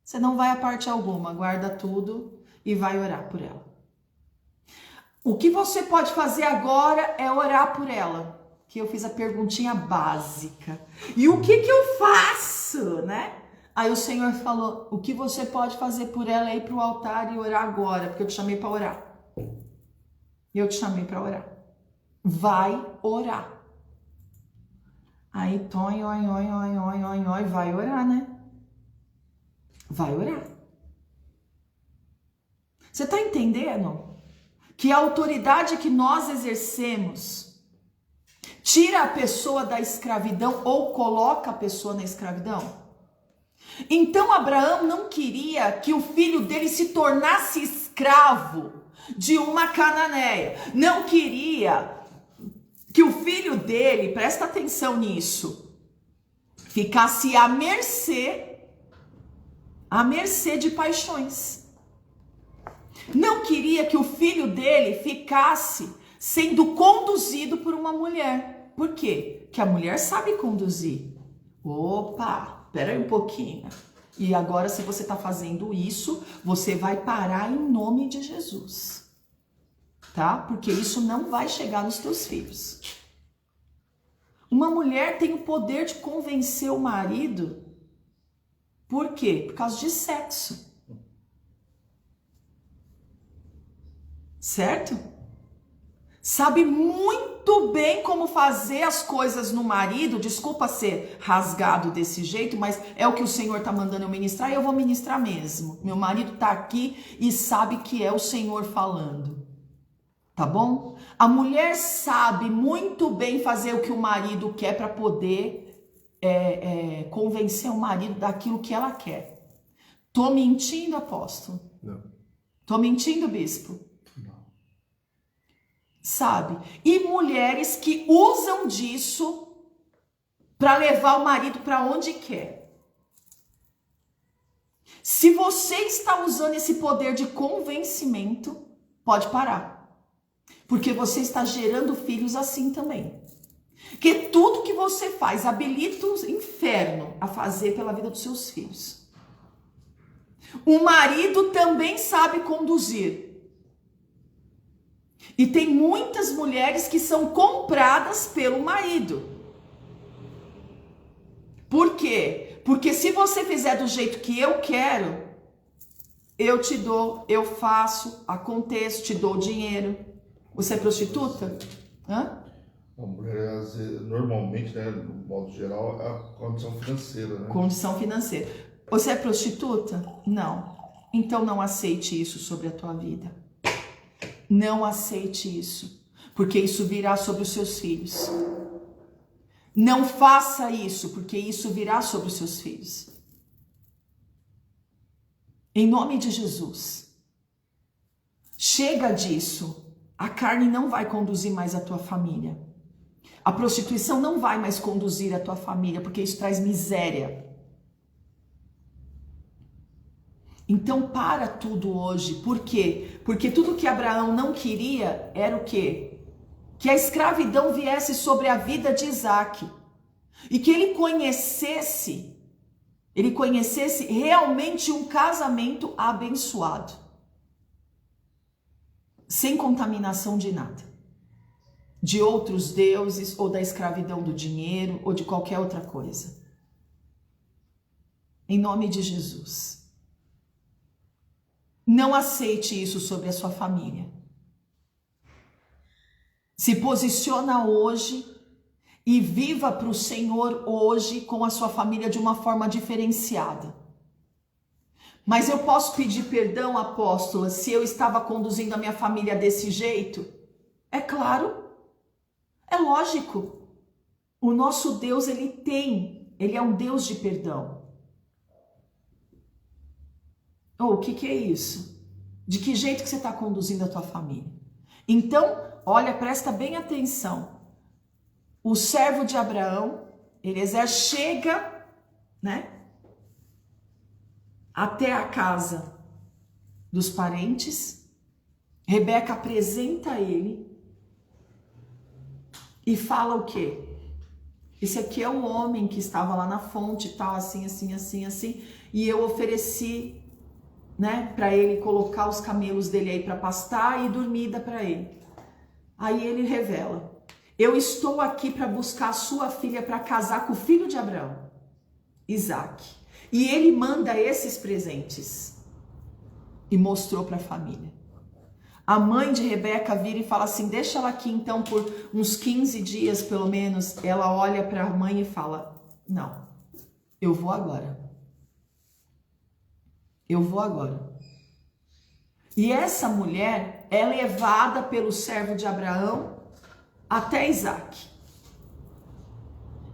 Você não vai a parte alguma, guarda tudo e vai orar por ela. O que você pode fazer agora é orar por ela. Que eu fiz a perguntinha básica. E o que eu faço, né? Aí o Senhor falou, o que você pode fazer por ela é ir para o altar e orar agora, porque eu te chamei para orar. Eu te chamei para orar. Vai orar. Aí, vai orar, né? vai orar. Você está entendendo que a autoridade que nós exercemos tira a pessoa da escravidão ou coloca a pessoa na escravidão? Então Abraão não queria que o filho dele se tornasse escravo de uma cananeia. Não queria que o filho dele, presta atenção nisso, ficasse à mercê de paixões. Não queria que o filho dele ficasse sendo conduzido por uma mulher. Por quê? Porque a mulher sabe conduzir. Opa, espera aí um pouquinho. E agora, se você está fazendo isso, você vai parar em nome de Jesus. Tá? Porque isso não vai chegar nos teus filhos. Uma mulher tem o poder de convencer o marido. Por quê? Por causa de sexo. Certo? Sabe muito bem como fazer as coisas no marido. Desculpa ser rasgado desse jeito, mas é o que o Senhor está mandando eu ministrar e eu vou ministrar mesmo. Meu marido está aqui e sabe que é o Senhor falando. Tá bom? A mulher sabe muito bem fazer o que o marido quer para poder convencer o marido daquilo que ela quer. Tô mentindo, apóstolo? Não. Tô mentindo, bispo? Não. Sabe? E mulheres que usam disso para levar o marido para onde quer. Se você está usando esse poder de convencimento, pode parar. Porque você está gerando filhos assim também. Que tudo que você faz habilita o inferno a fazer pela vida dos seus filhos. O marido também sabe conduzir. E tem muitas mulheres que são compradas pelo marido. Por quê? Porque se você fizer do jeito que eu quero, eu te dou, eu faço, aconteço, te dou dinheiro. Você é prostituta? Hã? A mulher, normalmente, né, no modo geral, é a condição financeira, né? Condição financeira. Você é prostituta? Não. Então não aceite isso sobre a tua vida. Não aceite isso, porque isso virá sobre os seus filhos. Não faça isso, porque isso virá sobre os seus filhos. Em nome de Jesus. Chega disso. A carne não vai conduzir mais a tua família. A prostituição não vai mais conduzir a tua família, porque isso traz miséria. Então para tudo hoje. Por quê? Porque tudo que Abraão não queria era o quê? Que a escravidão viesse sobre a vida de Isaac. E que ele conhecesse realmente um casamento abençoado. Sem contaminação de nada. De outros deuses, ou da escravidão do dinheiro, ou de qualquer outra coisa. Em nome de Jesus. Não aceite isso sobre a sua família. Se posiciona hoje e viva para o Senhor hoje com a sua família de uma forma diferenciada. Mas eu posso pedir perdão, apóstola, se eu estava conduzindo a minha família desse jeito? É claro, é lógico. O nosso Deus, ele é um Deus de perdão. O que é isso? De que jeito que você está conduzindo a tua família? Então, olha, presta bem atenção. O servo de Abraão, Eliezer, chega, né? Até a casa dos parentes. Rebeca apresenta ele e fala o quê? Esse aqui é o homem que estava lá na fonte, tal, assim, assim, assim, assim, e eu ofereci, né, para ele colocar os camelos dele aí para pastar e dormida para ele. Aí ele revela: eu estou aqui para buscar a sua filha para casar com o filho de Abraão, Isaac. E ele manda esses presentes e mostrou para a família. A mãe de Rebeca vira e fala assim: deixa ela aqui então por uns 15 dias pelo menos. Ela olha para a mãe e fala: não, eu vou agora. eu vou agora. E essa mulher é levada pelo servo de Abraão até Isaac.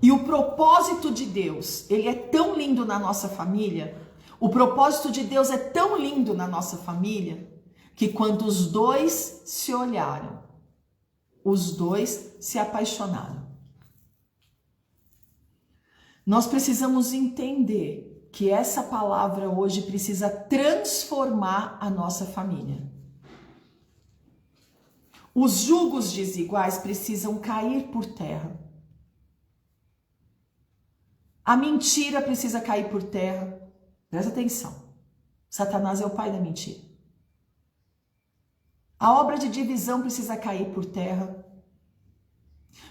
E o propósito de Deus, ele é tão lindo na nossa família, o propósito de Deus é tão lindo na nossa família, que quando os dois se olharam, os dois se apaixonaram. Nós precisamos entender que essa palavra hoje precisa transformar a nossa família. Os julgos desiguais precisam cair por terra. A mentira precisa cair por terra. Presta atenção. Satanás é o pai da mentira. A obra de divisão precisa cair por terra.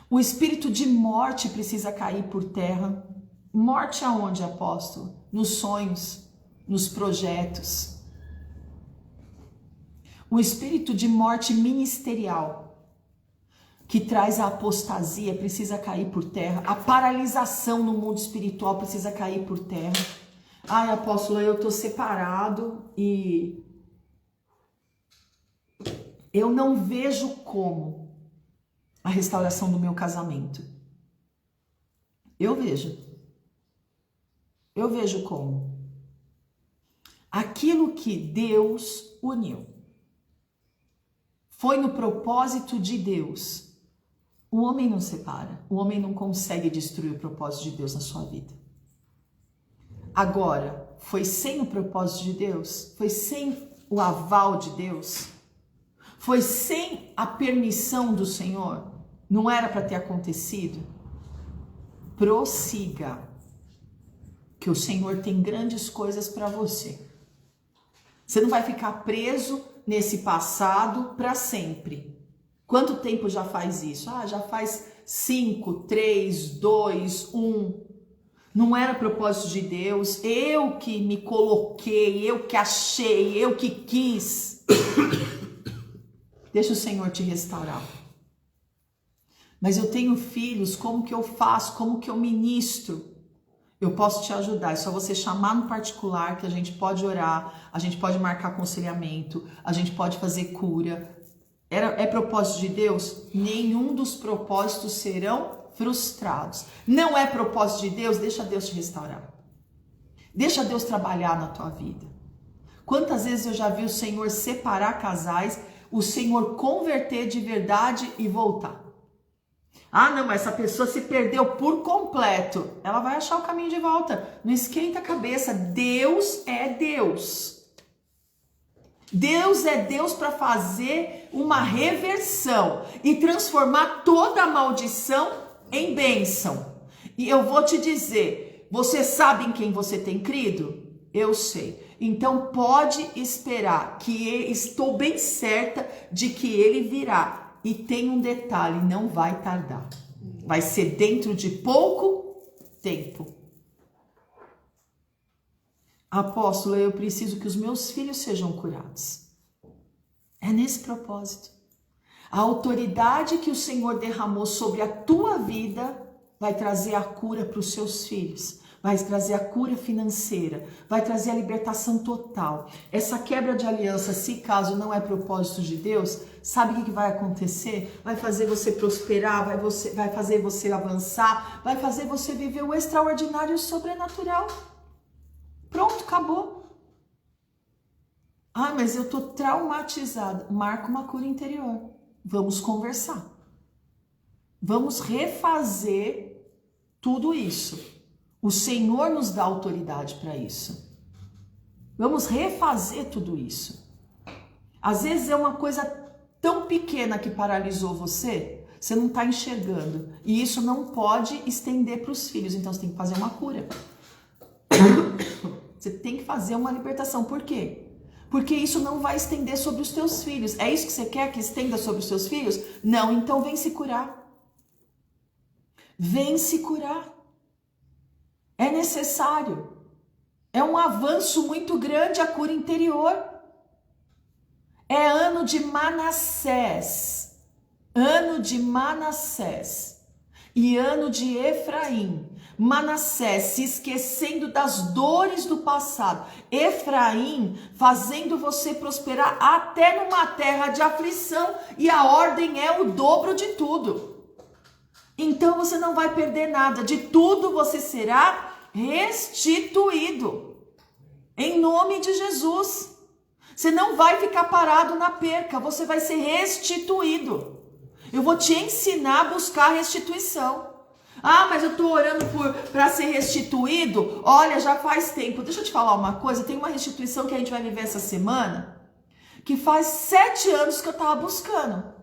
O espírito de morte precisa cair por terra. Morte aonde, apóstolo? Nos sonhos, nos projetos. O espírito de morte ministerial, que traz a apostasia, precisa cair por terra. A paralisação no mundo espiritual precisa cair por terra. Ai, apóstolo, eu estou separado e eu não vejo como a restauração do meu casamento. Eu vejo como. Aquilo que Deus uniu foi no propósito de Deus. O homem não separa, o homem não consegue destruir o propósito de Deus na sua vida. Agora, foi sem o propósito de Deus? Foi sem o aval de Deus? Foi sem a permissão do Senhor? Não era para ter acontecido? Prossiga, que o Senhor tem grandes coisas para você. Você não vai ficar preso nesse passado para sempre. Quanto tempo já faz isso? Já faz 5, 3, 2, 1. Não era propósito de Deus. Eu que me coloquei, eu que achei, eu que quis. Deixa o Senhor te restaurar. Mas eu tenho filhos, como que eu faço? Como que eu ministro? Eu posso te ajudar, é só você chamar no particular que a gente pode orar, a gente pode marcar aconselhamento, a gente pode fazer cura. É propósito de Deus? Nenhum dos propósitos serão frustrados. Não é propósito de Deus? Deixa Deus te restaurar. Deixa Deus trabalhar na tua vida. Quantas vezes eu já vi o Senhor separar casais, o Senhor converter de verdade e voltar. Não, mas essa pessoa se perdeu por completo. Ela vai achar o caminho de volta. Não esquenta a cabeça. Deus é Deus. Deus é Deus para fazer uma reversão e transformar toda a maldição em bênção. E eu vou te dizer, você sabe em quem você tem crido? Eu sei. Então pode esperar que estou bem certa de que ele virá. E tem um detalhe, não vai tardar. Vai ser dentro de pouco tempo. Apóstolo, eu preciso que os meus filhos sejam curados. É nesse propósito. A autoridade que o Senhor derramou sobre a tua vida vai trazer a cura para os seus filhos. Vai trazer a cura financeira, vai trazer a libertação total. Essa quebra de aliança, se caso não é propósito de Deus, sabe o que vai acontecer? Vai fazer você prosperar, vai fazer você avançar, vai fazer você viver o extraordinário e o sobrenatural. Pronto, acabou. Mas eu tô traumatizada. Marca uma cura interior. Vamos conversar. Vamos refazer tudo isso. O Senhor nos dá autoridade para isso. Vamos refazer tudo isso. Às vezes é uma coisa tão pequena que paralisou você, você não está enxergando. E isso não pode estender para os filhos. Então você tem que fazer uma cura. Você tem que fazer uma libertação. Por quê? Porque isso não vai estender sobre os teus filhos. É isso que você quer que estenda sobre os teus filhos? Não, então vem se curar. Vem se curar. É necessário. É um avanço muito grande a cura interior. É ano de Manassés. Ano de Manassés. E ano de Efraim. Manassés se esquecendo das dores do passado, Efraim fazendo você prosperar até numa terra de aflição, e a ordem é o dobro de tudo. Então você não vai perder nada, de tudo você será restituído, em nome de Jesus. Você não vai ficar parado na perca, você vai ser restituído. Eu vou te ensinar a buscar restituição. Ah, mas eu estou orando para ser restituído. Olha, já faz tempo. Deixa eu te falar uma coisa. Tem uma restituição que a gente vai viver essa semana, que faz 7 anos que eu estava buscando.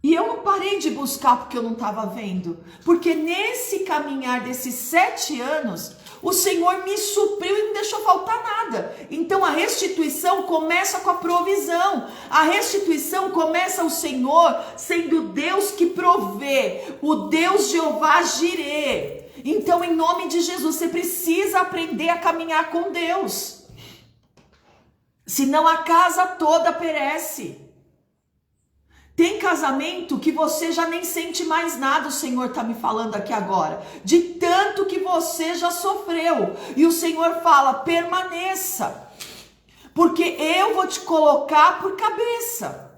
E eu não parei de buscar porque eu não estava vendo. Porque nesse caminhar desses 7 anos, o Senhor me supriu e não deixou faltar nada. Então a restituição começa com a provisão. A restituição começa o Senhor sendo Deus que provê, o Deus Jeová Jirê. Então, em nome de Jesus, você precisa aprender a caminhar com Deus. Senão a casa toda perece. Tem casamento que você já nem sente mais nada, o Senhor está me falando aqui agora, de tanto que você já sofreu. E o Senhor fala, permaneça, porque eu vou te colocar por cabeça.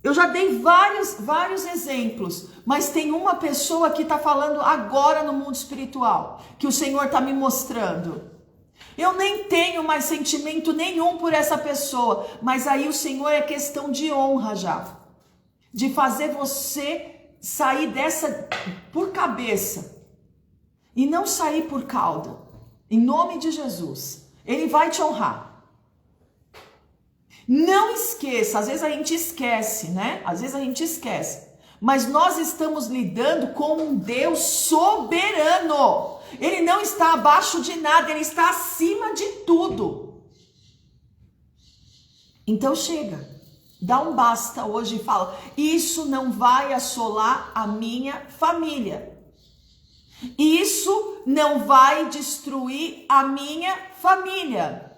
Eu já dei vários exemplos, mas tem uma pessoa que está falando agora no mundo espiritual, que o Senhor está me mostrando. Eu nem tenho mais sentimento nenhum por essa pessoa, mas aí o Senhor é questão de honra já, de fazer você sair dessa por cabeça e não sair por cauda, em nome de Jesus. Ele vai te honrar. Não esqueça, às vezes a gente esquece, né? Às vezes a gente esquece, mas nós estamos lidando com um Deus soberano. Ele não está abaixo de nada, ele está acima de tudo. Então chega, dá um basta hoje e fala, isso não vai assolar a minha família. Isso não vai destruir a minha família.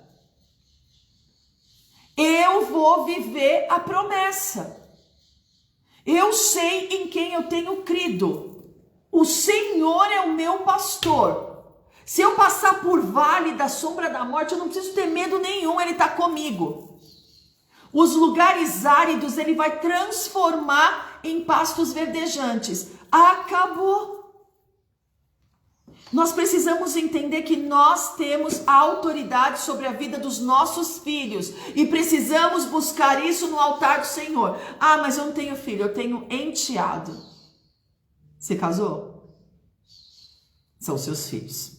Eu vou viver a promessa. Eu sei em quem eu tenho crido. O Senhor é o meu pastor. Se eu passar por vale da sombra da morte, eu não preciso ter medo nenhum, Ele está comigo. Os lugares áridos Ele vai transformar em pastos verdejantes. Acabou. Nós precisamos entender que nós temos a autoridade sobre a vida dos nossos filhos e precisamos buscar isso no altar do Senhor. Ah, mas eu não tenho filho, eu tenho enteado. Você casou? São seus filhos.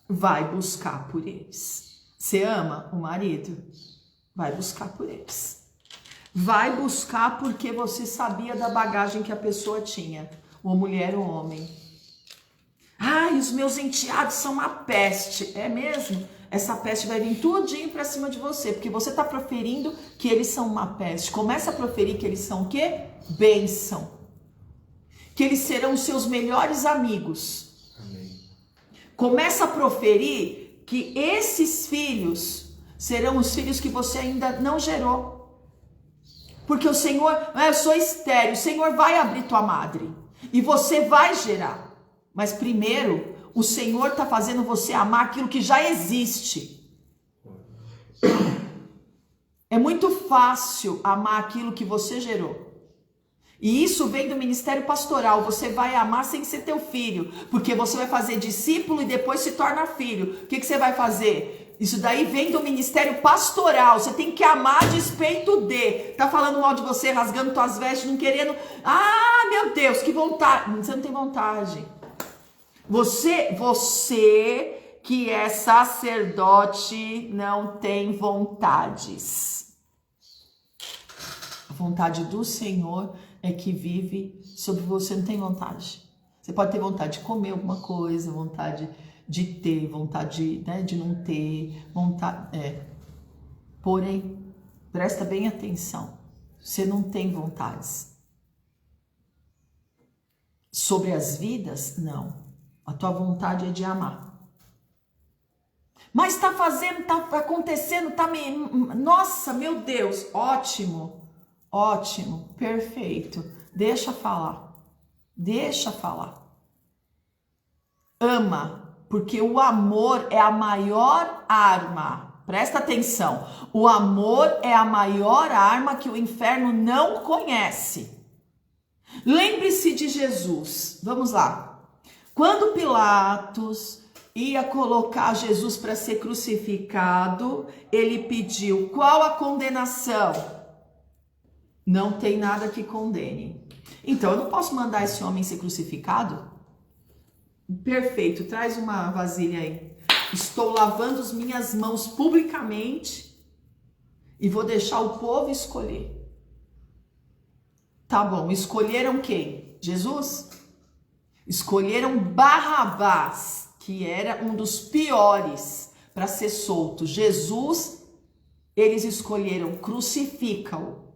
Vai buscar por eles. Você ama o marido? Vai buscar por eles. Vai buscar porque você sabia da bagagem que a pessoa tinha. Ou mulher ou homem. Ai, os meus enteados são uma peste. É mesmo? Essa peste vai vir tudinho pra cima de você, porque você tá proferindo que eles são uma peste. Começa a proferir que eles são o quê? Bênção. Que eles serão os seus melhores amigos. Amém. Começa a proferir que esses filhos serão os filhos que você ainda não gerou. Porque o Senhor, eu sou estéril, o Senhor vai abrir tua madre e você vai gerar. Mas primeiro, o Senhor está fazendo você amar aquilo que já existe. É muito fácil amar aquilo que você gerou. E isso vem do ministério pastoral. Você vai amar sem ser teu filho. Porque você vai fazer discípulo e depois se torna filho. O que você vai fazer? Isso daí vem do ministério pastoral. Você tem que amar a despeito de. Tá falando mal de você, rasgando tuas vestes, não querendo. Ah, meu Deus, que vontade. Você não tem vontade. Você que é sacerdote não tem vontades. A vontade do Senhor é que vive sobre você, não tem vontade. Você pode ter vontade de comer alguma coisa, vontade de ter, vontade de não ter, vontade. Porém, presta bem atenção, você não tem vontades. Sobre as vidas, não. A tua vontade é de amar. Mas tá fazendo, tá acontecendo, nossa, meu Deus, ótimo, perfeito. Deixa falar. Deixa falar. Ama, porque o amor é a maior arma. Presta atenção. O amor é a maior arma que o inferno não conhece. Lembre-se de Jesus. Vamos lá. Quando Pilatos ia colocar Jesus para ser crucificado, ele pediu: qual a condenação? Não tem nada que condene. Então eu não posso mandar esse homem ser crucificado? Perfeito, traz uma vasilha aí. Estou lavando as minhas mãos publicamente e vou deixar o povo escolher. Tá bom, escolheram quem? Jesus? Escolheram Barrabás, que era um dos piores para ser solto. Jesus, eles escolheram, crucifica-o.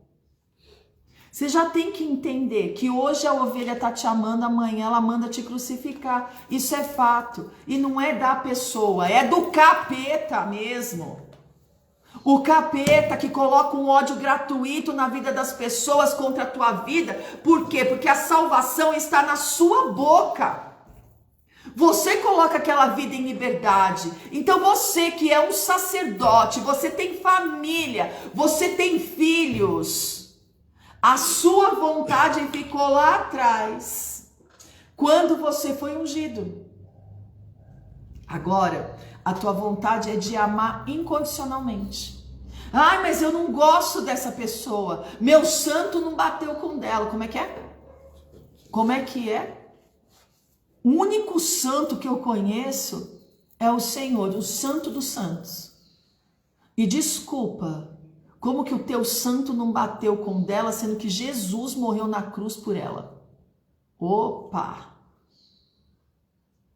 Você já tem que entender que hoje a ovelha está te amando, amanhã ela manda te crucificar. Isso é fato. E não é da pessoa, é do capeta mesmo. O capeta que coloca um ódio gratuito na vida das pessoas contra a tua vida. Por quê? Porque a salvação está na sua boca. Você coloca aquela vida em liberdade. Então você que é um sacerdote, você tem família, você tem filhos. A sua vontade ficou lá atrás, quando você foi ungido. Agora, a tua vontade é de amar incondicionalmente. Ai, mas eu não gosto dessa pessoa. Meu santo não bateu com dela. Como é que é? Como é que é? O único santo que eu conheço é o Senhor, o santo dos santos. E desculpa, como que o teu santo não bateu com dela, sendo que Jesus morreu na cruz por ela? Opa!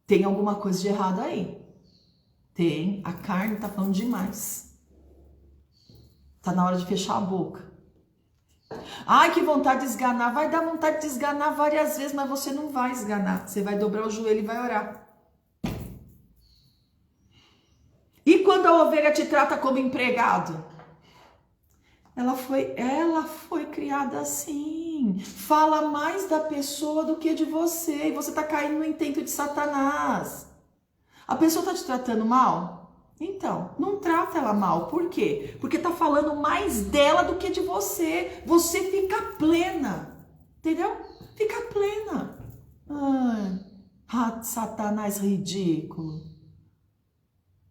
Tem alguma coisa de errado aí. Tem, a carne tá falando demais. Tá na hora de fechar a boca. Ai, que vontade de esganar. Vai dar vontade de esganar várias vezes, mas você não vai esganar. Você vai dobrar o joelho e vai orar. E quando a ovelha te trata como empregado? Ela foi criada assim. Fala mais da pessoa do que de você. E você tá caindo no intento de Satanás. A pessoa tá te tratando mal? Então, não trata ela mal. Por quê? Porque tá falando mais dela do que de você. Você fica plena. Entendeu? Fica plena. Ai, Satanás ridículo.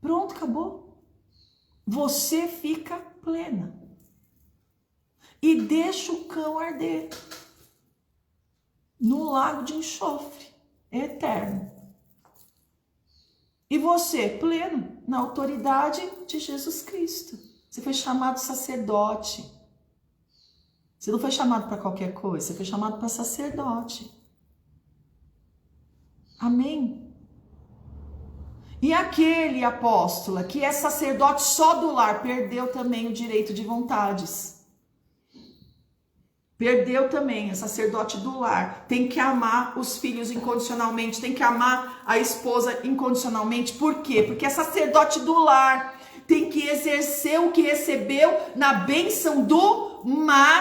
Pronto, acabou. Você fica plena. E deixa o cão arder no lago de enxofre eterno. E você, pleno, na autoridade de Jesus Cristo. Você foi chamado sacerdote. Você não foi chamado para qualquer coisa, você foi chamado para sacerdote. Amém? E aquele apóstolo que é sacerdote só do lar, perdeu também o direito de vontades. Perdeu também, é sacerdote do lar. Tem que amar os filhos incondicionalmente, tem que amar a esposa incondicionalmente. Por quê? Porque é sacerdote do lar. Tem que exercer o que recebeu na bênção do matrimônio.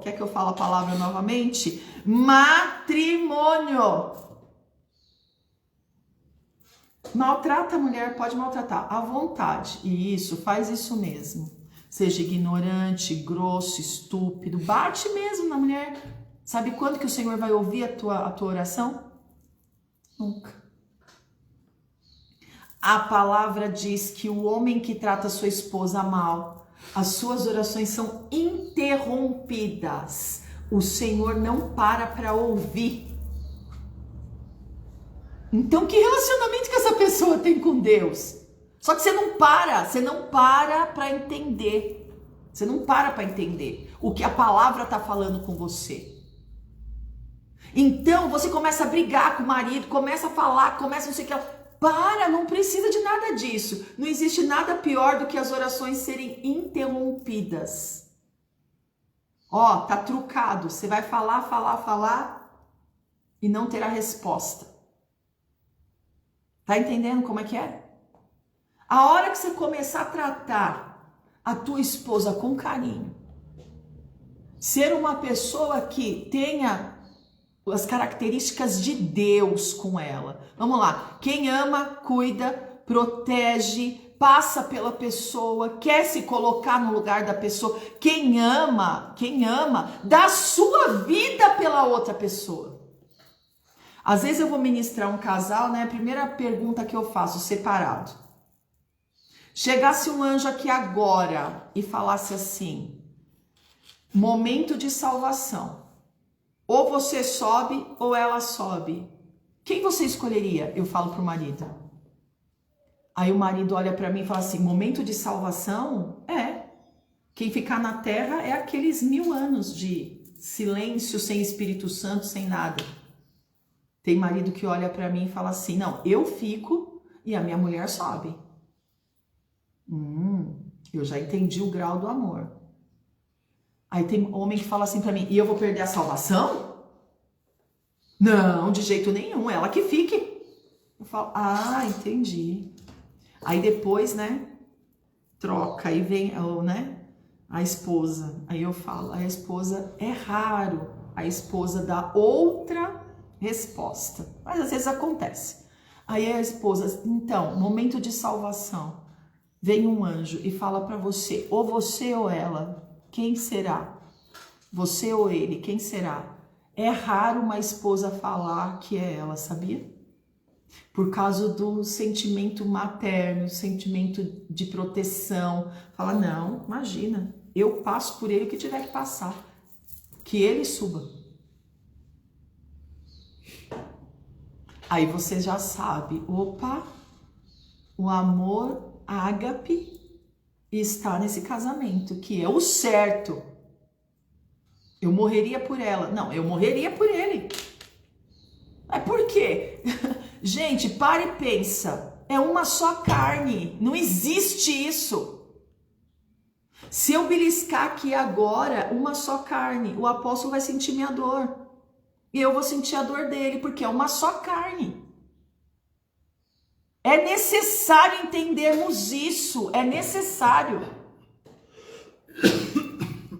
Quer que eu fale a palavra novamente? Matrimônio. Maltrata a mulher, pode maltratar à vontade. E isso, faz isso mesmo. Seja ignorante, grosso, estúpido, bate mesmo na mulher. Sabe quando que o Senhor vai ouvir a tua oração? Nunca. A palavra diz que o homem que trata sua esposa mal, as suas orações são interrompidas. O Senhor não para ouvir. Então que relacionamento que essa pessoa tem com Deus? Só que você não para entender. Você não para entender o que a palavra está falando com você. Então você começa a brigar com o marido, começa a falar, começa não sei o que. Para, não precisa de nada disso. Não existe nada pior do que as orações serem interrompidas. Ó, tá trucado. Você vai falar e não terá resposta. Tá entendendo como é que é? A hora que você começar a tratar a tua esposa com carinho, ser uma pessoa que tenha as características de Deus com ela. Vamos lá. Quem ama, cuida, protege, passa pela pessoa, quer se colocar no lugar da pessoa. Quem ama, dá sua vida pela outra pessoa. Às vezes eu vou ministrar um casal, né? A primeira pergunta que eu faço, separado. Chegasse um anjo aqui agora e falasse assim: momento de salvação. Ou você sobe ou ela sobe. Quem você escolheria? Eu falo pro marido. Aí o marido olha para mim e fala assim: momento de salvação? Quem ficar na terra é aqueles 1000 anos de silêncio, sem Espírito Santo, sem nada. Tem marido que olha para mim e fala assim: não, eu fico e a minha mulher sobe. Eu já entendi o grau do amor. Aí tem homem que fala assim para mim: e eu vou perder a salvação? Não, de jeito nenhum, ela que fique. Eu falo: ah, entendi. Aí depois, né, troca, aí vem, né, a esposa. Aí eu falo: a esposa, é raro a esposa dar outra resposta, mas às vezes acontece. Aí a esposa: então, momento de salvação, vem um anjo e fala para você ou ela, quem será? Você ou ele, quem será? É raro uma esposa falar que é ela, sabia? Por causa do sentimento materno, sentimento de proteção. Fala: não, imagina, eu passo por ele o que tiver que passar, que ele suba. Aí você já sabe, opa, o amor ágape está nesse casamento, que é o certo. Eu morreria por ela. Não, eu morreria por ele. Mas por quê? Gente, para e pensa. É uma só carne. Não existe isso. Se eu beliscar aqui agora, uma só carne, o apóstolo vai sentir minha dor. E eu vou sentir a dor dele, porque é uma só carne. É necessário entendermos isso. É necessário.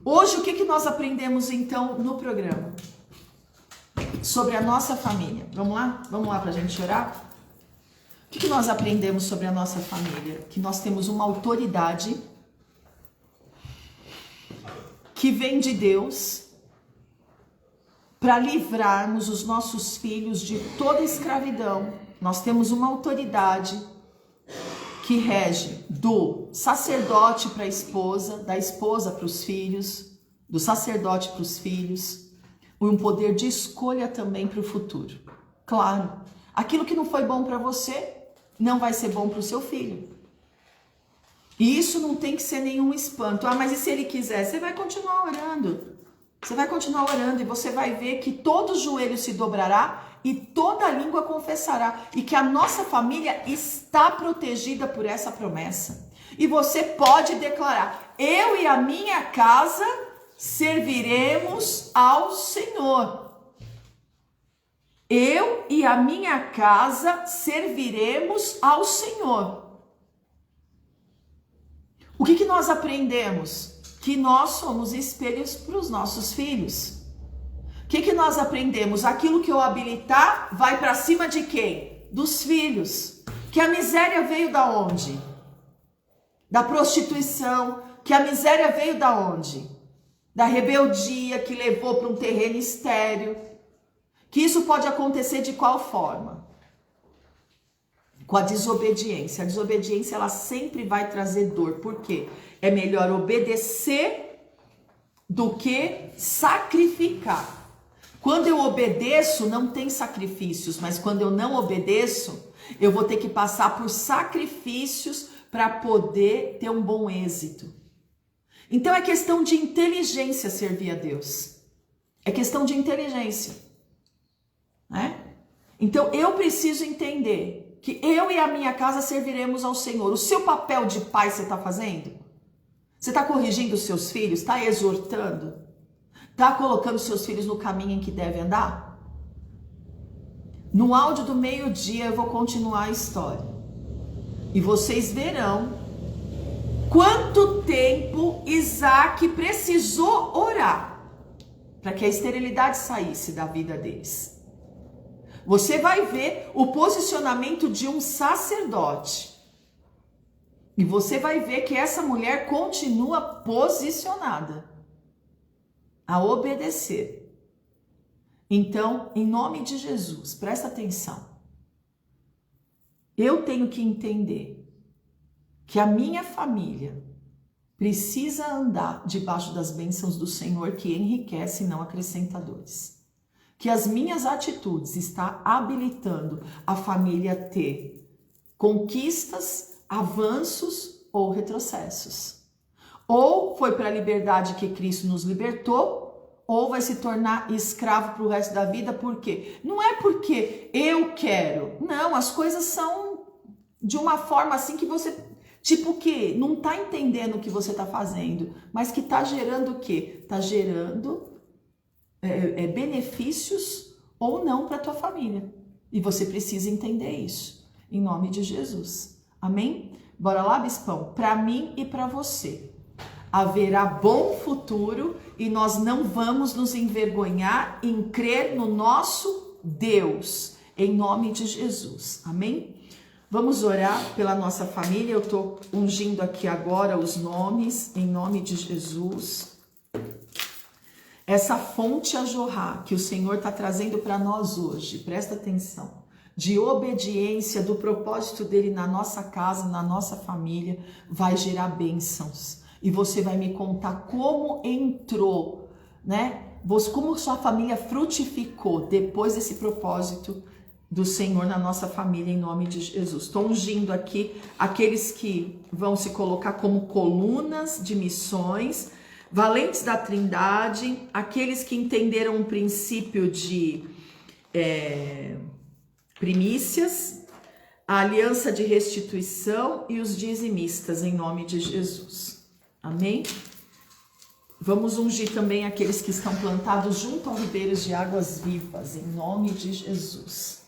Hoje, o que nós aprendemos, então, no programa? Sobre a nossa família. Vamos lá? Vamos lá para a gente orar? O que nós aprendemos sobre a nossa família? Que nós temos uma autoridade que vem de Deus para livrarmos os nossos filhos de toda escravidão. Nós temos uma autoridade que rege do sacerdote para a esposa, da esposa para os filhos, do sacerdote para os filhos, e um poder de escolha também para o futuro. Claro, aquilo que não foi bom para você, não vai ser bom para o seu filho. E isso não tem que ser nenhum espanto. Ah, mas e se ele quiser? Você vai continuar orando. Você vai continuar orando e você vai ver que todo joelho se dobrará e toda língua confessará, e que a nossa família está protegida por essa promessa. E você pode declarar: eu e a minha casa serviremos ao Senhor. Eu e a minha casa serviremos ao Senhor. O que nós aprendemos? Que nós somos espelhos para os nossos filhos. O que nós aprendemos? Aquilo que eu habilitar vai para cima de quem? Dos filhos. Que a miséria veio da onde? Da prostituição. Que a miséria veio da onde? Da rebeldia que levou para um terreno estéril. Que isso pode acontecer de qual forma? Com a desobediência. A desobediência, ela sempre vai trazer dor. Por quê? É melhor obedecer do que sacrificar. Quando eu obedeço, não tem sacrifícios, mas quando eu não obedeço, eu vou ter que passar por sacrifícios para poder ter um bom êxito. Então é questão de inteligência servir a Deus. É questão de inteligência, né? Então eu preciso entender que eu e a minha casa serviremos ao Senhor. O seu papel de pai você está fazendo? Você está corrigindo os seus filhos? Está exortando? Está colocando seus filhos no caminho em que devem andar? No áudio do meio-dia eu vou continuar a história. E vocês verão quanto tempo Isaac precisou orar para que a esterilidade saísse da vida deles. Você vai ver o posicionamento de um sacerdote. E você vai ver que essa mulher continua posicionada a obedecer. Então, em nome de Jesus, presta atenção. Eu tenho que entender que a minha família precisa andar debaixo das bênçãos do Senhor, que enriquece e não acrescenta dores. Que as minhas atitudes estão habilitando a família a ter conquistas, avanços ou retrocessos. Ou foi para a liberdade que Cristo nos libertou, ou vai se tornar escravo para o resto da vida. Por quê? Não é porque eu quero. Não, as coisas são de uma forma assim que você, tipo que não está entendendo o que você está fazendo, mas que está gerando o quê? Está gerando benefícios ou não para a tua família. E você precisa entender isso, em nome de Jesus. Amém? Bora lá, bispão? Para mim e para você haverá bom futuro e nós não vamos nos envergonhar em crer no nosso Deus, em nome de Jesus. Amém? Vamos orar pela nossa família. Eu estou ungindo aqui agora os nomes, em nome de Jesus. Essa fonte a jorrar que o Senhor está trazendo para nós hoje, presta atenção, de obediência do propósito dele na nossa casa, na nossa família, vai gerar bênçãos. E você vai me contar como entrou, né? Como sua família frutificou depois desse propósito do Senhor na nossa família, em nome de Jesus. Estou ungindo aqui aqueles que vão se colocar como colunas de missões, valentes da Trindade, aqueles que entenderam o princípio de primícias, a aliança de restituição e os dizimistas, em nome de Jesus. Amém? Vamos ungir também aqueles que estão plantados junto aos ribeiros de águas vivas, em nome de Jesus.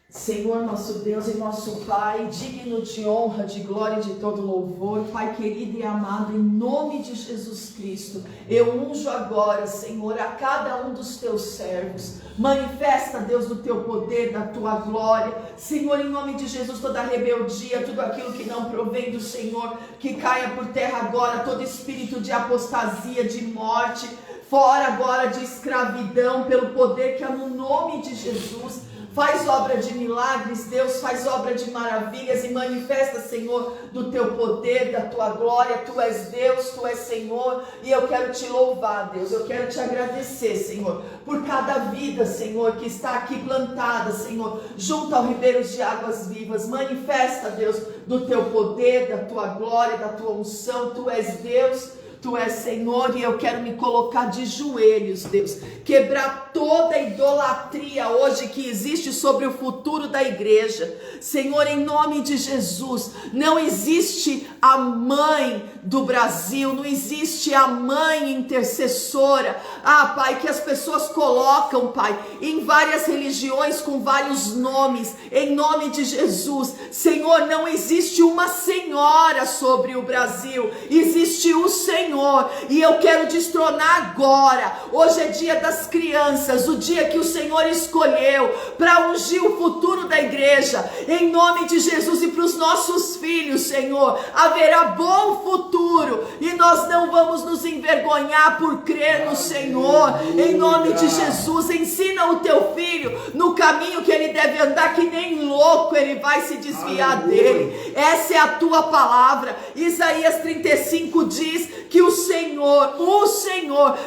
Senhor, nosso Deus e nosso Pai, digno de honra, de glória e de todo louvor, Pai querido e amado, em nome de Jesus Cristo, eu unjo agora, Senhor, a cada um dos teus servos. Manifesta, Deus, do teu poder, da tua glória. Senhor, em nome de Jesus, toda rebeldia, tudo aquilo que não provém do Senhor, que caia por terra agora, todo espírito de apostasia, de morte, fora agora de escravidão, pelo poder que é no nome de Jesus. Faz obra de milagres, Deus, faz obra de maravilhas e manifesta, Senhor, do teu poder, da tua glória. Tu és Deus, tu és Senhor, e eu quero te louvar, Deus, eu quero te agradecer, Senhor, por cada vida, Senhor, que está aqui plantada, Senhor, junto ao ribeiros de águas vivas. Manifesta, Deus, do teu poder, da tua glória, da tua unção. Tu és Deus, tu és Senhor, e eu quero me colocar de joelhos, Deus, quebrar toda a idolatria hoje que existe sobre o futuro da igreja. Senhor, em nome de Jesus, não existe a mãe do Brasil, não existe a mãe intercessora, Pai, que as pessoas colocam, Pai, em várias religiões com vários nomes, em nome de Jesus. Senhor, não existe uma senhora sobre o Brasil, existe o Senhor, e eu quero destronar agora. Hoje é dia das crianças, o dia que o Senhor escolheu para ungir o futuro da igreja, em nome de Jesus. E para os nossos filhos, Senhor, haverá bom futuro, e nós não vamos nos envergonhar por crer no Senhor, em nome de Jesus. Ensina o teu filho no caminho que ele deve andar, que nem louco ele vai se desviar dele. Essa é a tua palavra. Isaías 35 diz que o Senhor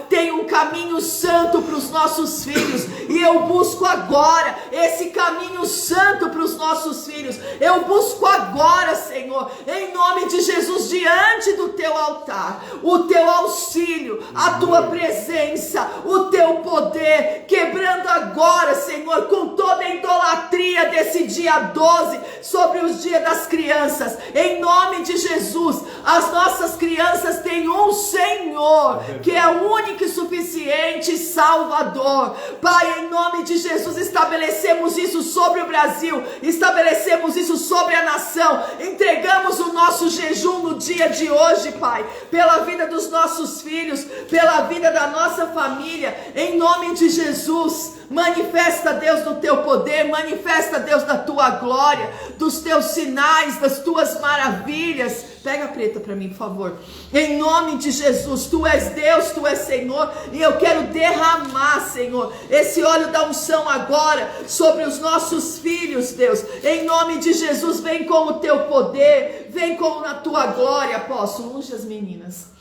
tem um caminho santo para os nossos filhos, e eu busco agora esse caminho santo para os nossos filhos. Eu busco agora, Senhor, em nome de Jesus, diante do teu altar, o teu auxílio, a tua presença, o teu poder, quebrando agora, Senhor, com toda a idolatria desse dia 12 sobre os dias das crianças. Em nome de Jesus, as nossas crianças têm um Senhor, que é o único e suficiente Salvador. Pai, em nome de Jesus, estabelecemos isso sobre o Brasil. Brasil, estabelecemos isso sobre a nação, entregamos o nosso jejum no dia de hoje, Pai, pela vida dos nossos filhos, pela vida da nossa família, em nome de Jesus. Manifesta, Deus, do teu poder, manifesta, Deus, da tua glória, dos teus sinais, das tuas maravilhas. Pega a preta para mim, por favor. Em nome de Jesus, tu és Deus, tu és Senhor, e eu quero derramar, Senhor, esse óleo da unção agora sobre os nossos filhos, Deus. Em nome de Jesus, vem com o teu poder, vem com a tua glória, apóstolo. Unge as meninas.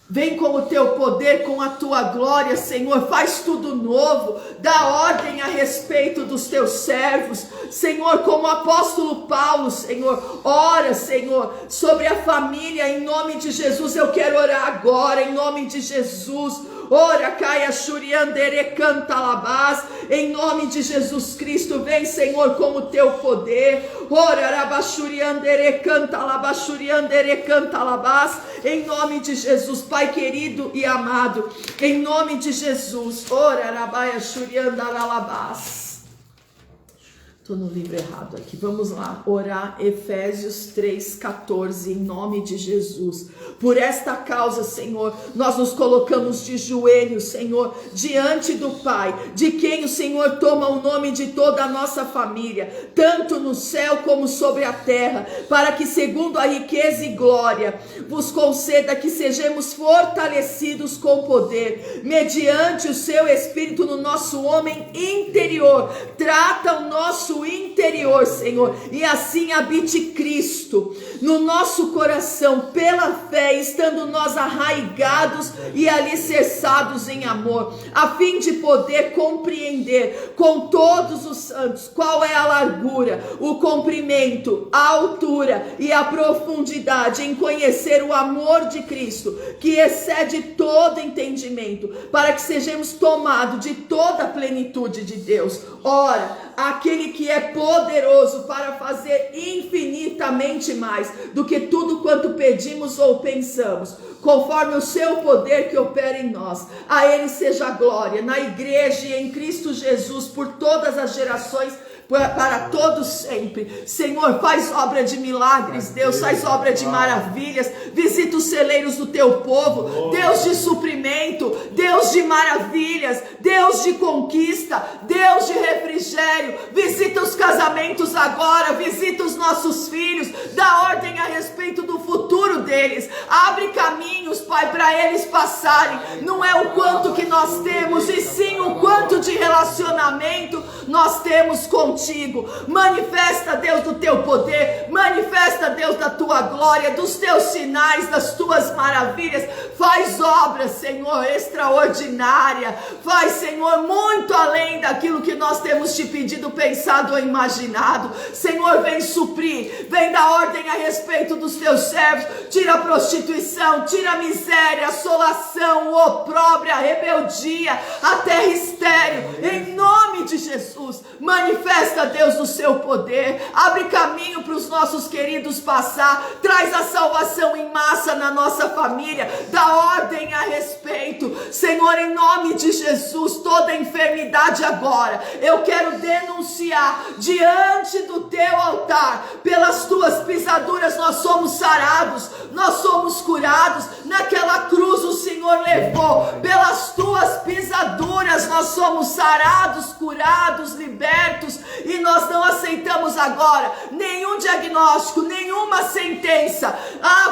Vem com o teu poder, com a tua glória, Senhor, faz tudo novo, dá ordem a respeito dos teus servos, Senhor, como o apóstolo Paulo, Senhor, ora, Senhor, sobre a família, em nome de Jesus. Eu quero orar agora, em nome de Jesus. Ora, caia Shuriandere canta labás, em nome de Jesus Cristo, vem, Senhor, com o teu poder. Ora, Rabashuriandere canta labashuriandere canta labás, em nome de Jesus, Pai querido e amado, em nome de Jesus. Ora, Rabaia Shuriandara labás. Estou no livro errado aqui, vamos lá, orar, Efésios 3,14, em nome de Jesus. Por esta causa, Senhor, nós nos colocamos de joelhos, Senhor, diante do Pai, de quem o Senhor toma o nome de toda a nossa família, tanto no céu como sobre a terra, para que, segundo a riqueza e glória, vos conceda que sejamos fortalecidos com poder, mediante o seu Espírito no nosso homem interior. Trata o nosso interior, Senhor, e assim habite Cristo no nosso coração pela fé, estando nós arraigados e alicerçados em amor, a fim de poder compreender com todos os santos qual é a largura, o comprimento, a altura e a profundidade, em conhecer o amor de Cristo, que excede todo entendimento, para que sejamos tomados de toda a plenitude de Deus. Ora, aquele que é poderoso para fazer infinitamente mais do que tudo quanto pedimos ou pensamos, conforme o seu poder que opera em nós. A ele seja a glória na igreja e em Cristo Jesus por todas as gerações, para todos sempre. Senhor, faz obra de milagres, Deus, faz obra de maravilhas, visita os celeiros do teu povo, Deus de suprimento, Deus de maravilhas, Deus de conquista, Deus de refrigério. Visita os casamentos agora, visita os nossos filhos, dá ordem a respeito do futuro deles, abre caminhos, Pai, para eles passarem. Não é o quanto que nós temos, e sim o quanto de relacionamento nós temos contigo. Manifesta, Deus, do teu poder, manifesta, Deus, da tua glória, dos teus sinais, das tuas maravilhas. Faz obra, Senhor, extraordinária. Faz, Senhor, muito além daquilo que nós temos te pedido, pensado ou imaginado. Senhor, vem suprir, vem dar ordem a respeito dos teus servos. Tira a prostituição, tira a miséria, a assolação, o opróbrio, a rebeldia, a terra estéril. Em nome de Jesus, manifesta, Deus, do seu poder. Abre caminho para os nossos queridos passar. Traz a salvação em massa na nossa família. Dá ordem a respeito, Senhor, em nome de Jesus. Toda enfermidade agora eu quero denunciar diante do teu altar. Pelas tuas pisaduras nós somos sarados, nós somos curados. Naquela cruz o Senhor levou, pelas tuas pisaduras nós somos sarados, curados, libertos. E nós não aceitamos agora nenhum diagnóstico, nenhuma sentença.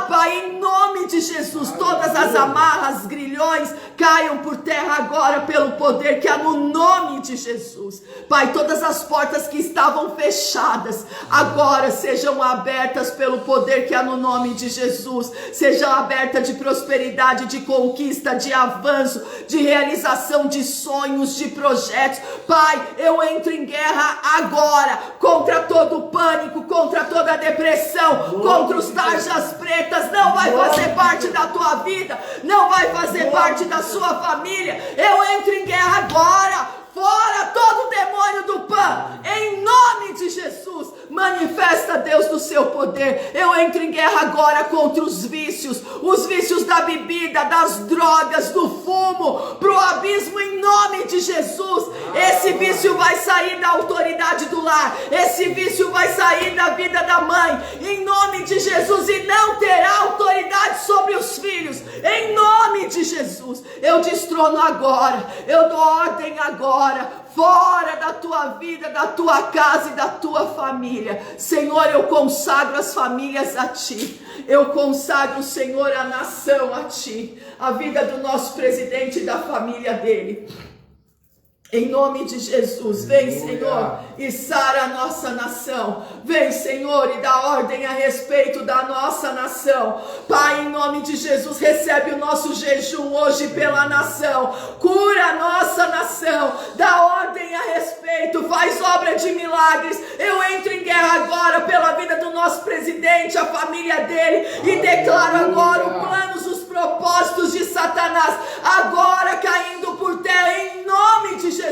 Pai, em nome de Jesus, todas as amarras, grilhões caiam por terra agora pelo poder que há no nome de Jesus. Pai, todas as portas que estavam fechadas agora sejam abertas pelo poder que há no nome de Jesus. Sejam abertas de prosperidade, de conquista, de avanço, de realização de sonhos, de projetos. Pai, eu entro em guerra agora contra todo o pânico, contra toda a depressão, contra os tarjas pretas. Não vai fazer parte da tua vida, não vai fazer parte da sua família. Eu entro em guerra agora. Fora todo demônio do PAN, em nome de Jesus. Manifesta, Deus, do seu poder. Eu entro em guerra agora contra os vícios da bebida, das drogas, do fumo, pro abismo em nome de Jesus. Esse vício vai sair da autoridade do lar, esse vício vai sair da vida da mãe, em nome de Jesus, e não terá autoridade sobre os filhos, em nome de Jesus. Eu destrono agora, eu dou ordem agora, fora da tua vida, da tua casa e da tua família. Senhor, eu consagro as famílias a ti. Eu consagro, Senhor, a nação a ti. A vida do nosso presidente e da família dele. Em nome de Jesus, vem, Senhor, e sara a nossa nação. Vem, Senhor, e dá ordem a respeito da nossa nação. Pai, em nome de Jesus, recebe o nosso jejum hoje pela nação. Cura a nossa nação. Dá ordem a respeito. Faz obra de milagres. Eu entro em guerra agora pela vida do nosso presidente, a família dele, e declaro agora os planos, os propósitos de Satanás, agora caindo por terra, em nome de Jesus.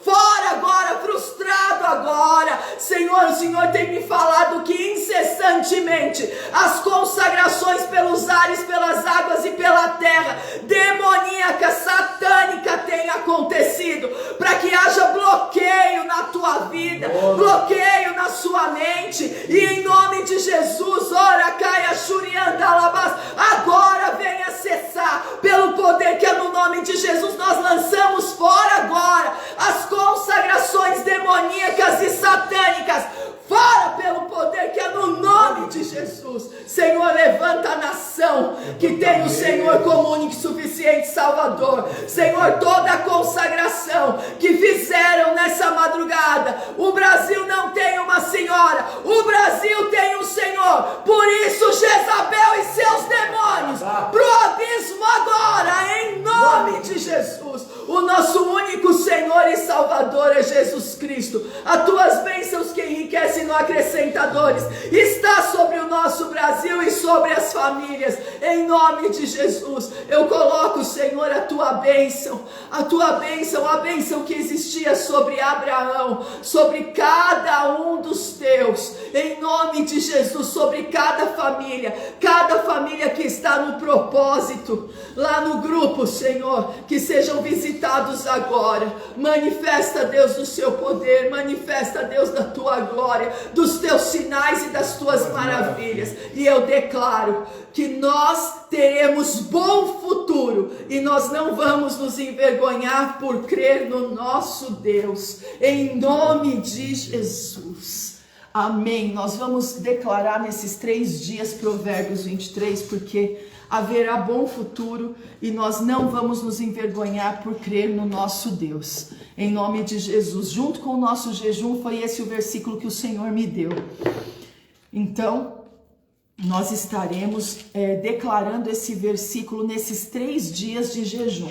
Fora agora, frustrado agora. Senhor, o Senhor tem me falado que incessantemente as consagrações pelos ares, pelas águas e pela terra, demoníaca, satânica, tem acontecido, para que haja bloqueio na tua vida, bloqueio na sua mente, e em nome de Jesus, ora caia Shurianda Alabás, agora venha cessar, pelo poder que é no nome de Jesus. Nós lançamos fora agora as consagrações demoníacas e satânicas, fora pelo poder que é no nome de Jesus. Senhor, levanta a nação que tem o Senhor como único e suficiente Salvador. Senhor, toda a consagração que fizeram nessa madrugada, o Brasil não tem uma senhora, o Brasil tem um Senhor. Por isso, Jezabel e seus demônios, pro abismo agora, em nome de Jesus. O nosso único Senhor e Salvador é Jesus Cristo. As tuas bênçãos que enriquecem no acrescentadores está sobre o nosso Brasil e sobre as famílias, em nome de Jesus. Eu coloco, Senhor, a tua bênção, a bênção que existia sobre Abraão, sobre cada um dos teus, em nome de Jesus, sobre cada família que está no propósito, lá no grupo, Senhor, que sejam visitados agora. Manifesta, Deus, do seu poder, manifesta, Deus, da tua glória, dos teus sinais e das tuas maravilhas. E eu declaro que nós teremos bom futuro e nós não vamos nos envergonhar por crer no nosso Deus, em nome de Jesus. Amém. Nós vamos declarar nesses 3 dias Provérbios 23, porque haverá bom futuro e nós não vamos nos envergonhar por crer no nosso Deus, em nome de Jesus. Junto com o nosso jejum, foi esse o versículo que o Senhor me deu. Então, nós estaremos declarando esse versículo nesses 3 dias de jejum.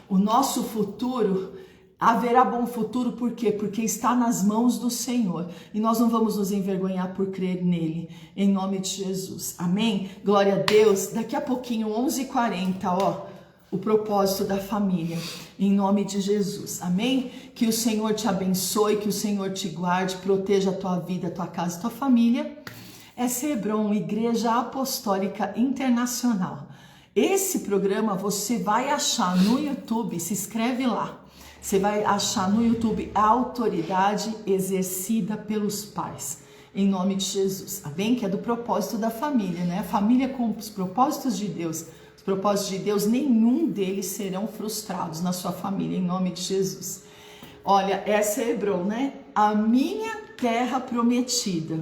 O nosso futuro, haverá bom futuro, por quê? Porque está nas mãos do Senhor, e nós não vamos nos envergonhar por crer nele, em nome de Jesus. Amém? Glória a Deus. Daqui a pouquinho, 11h40, o propósito da família, em nome de Jesus. Amém? Que o Senhor te abençoe, que o Senhor te guarde, proteja a tua vida, a tua casa, a tua família. Essa é Hebron, Igreja Apostólica Internacional. Esse programa você vai achar no YouTube, se inscreve lá. Você vai achar no YouTube a autoridade exercida pelos pais, em nome de Jesus, amém? Que é do propósito da família, né? A família com os propósitos de Deus, os propósitos de Deus, nenhum deles serão frustrados na sua família, em nome de Jesus. Olha, essa é Hebron, né? A minha terra prometida,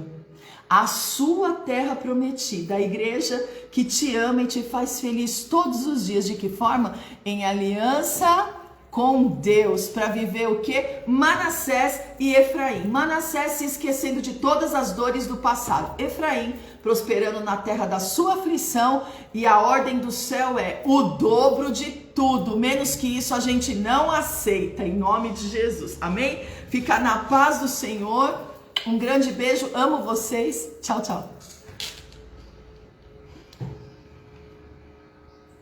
a sua terra prometida, a igreja que te ama e te faz feliz todos os dias. De que forma? Em aliança com Deus, para viver o que? Manassés e Efraim. Manassés se esquecendo de todas as dores do passado. Efraim prosperando na terra da sua aflição, e a ordem do céu é o dobro de tudo. Menos que isso a gente não aceita, em nome de Jesus. Amém? Fica na paz do Senhor. Um grande beijo, amo vocês. Tchau, tchau.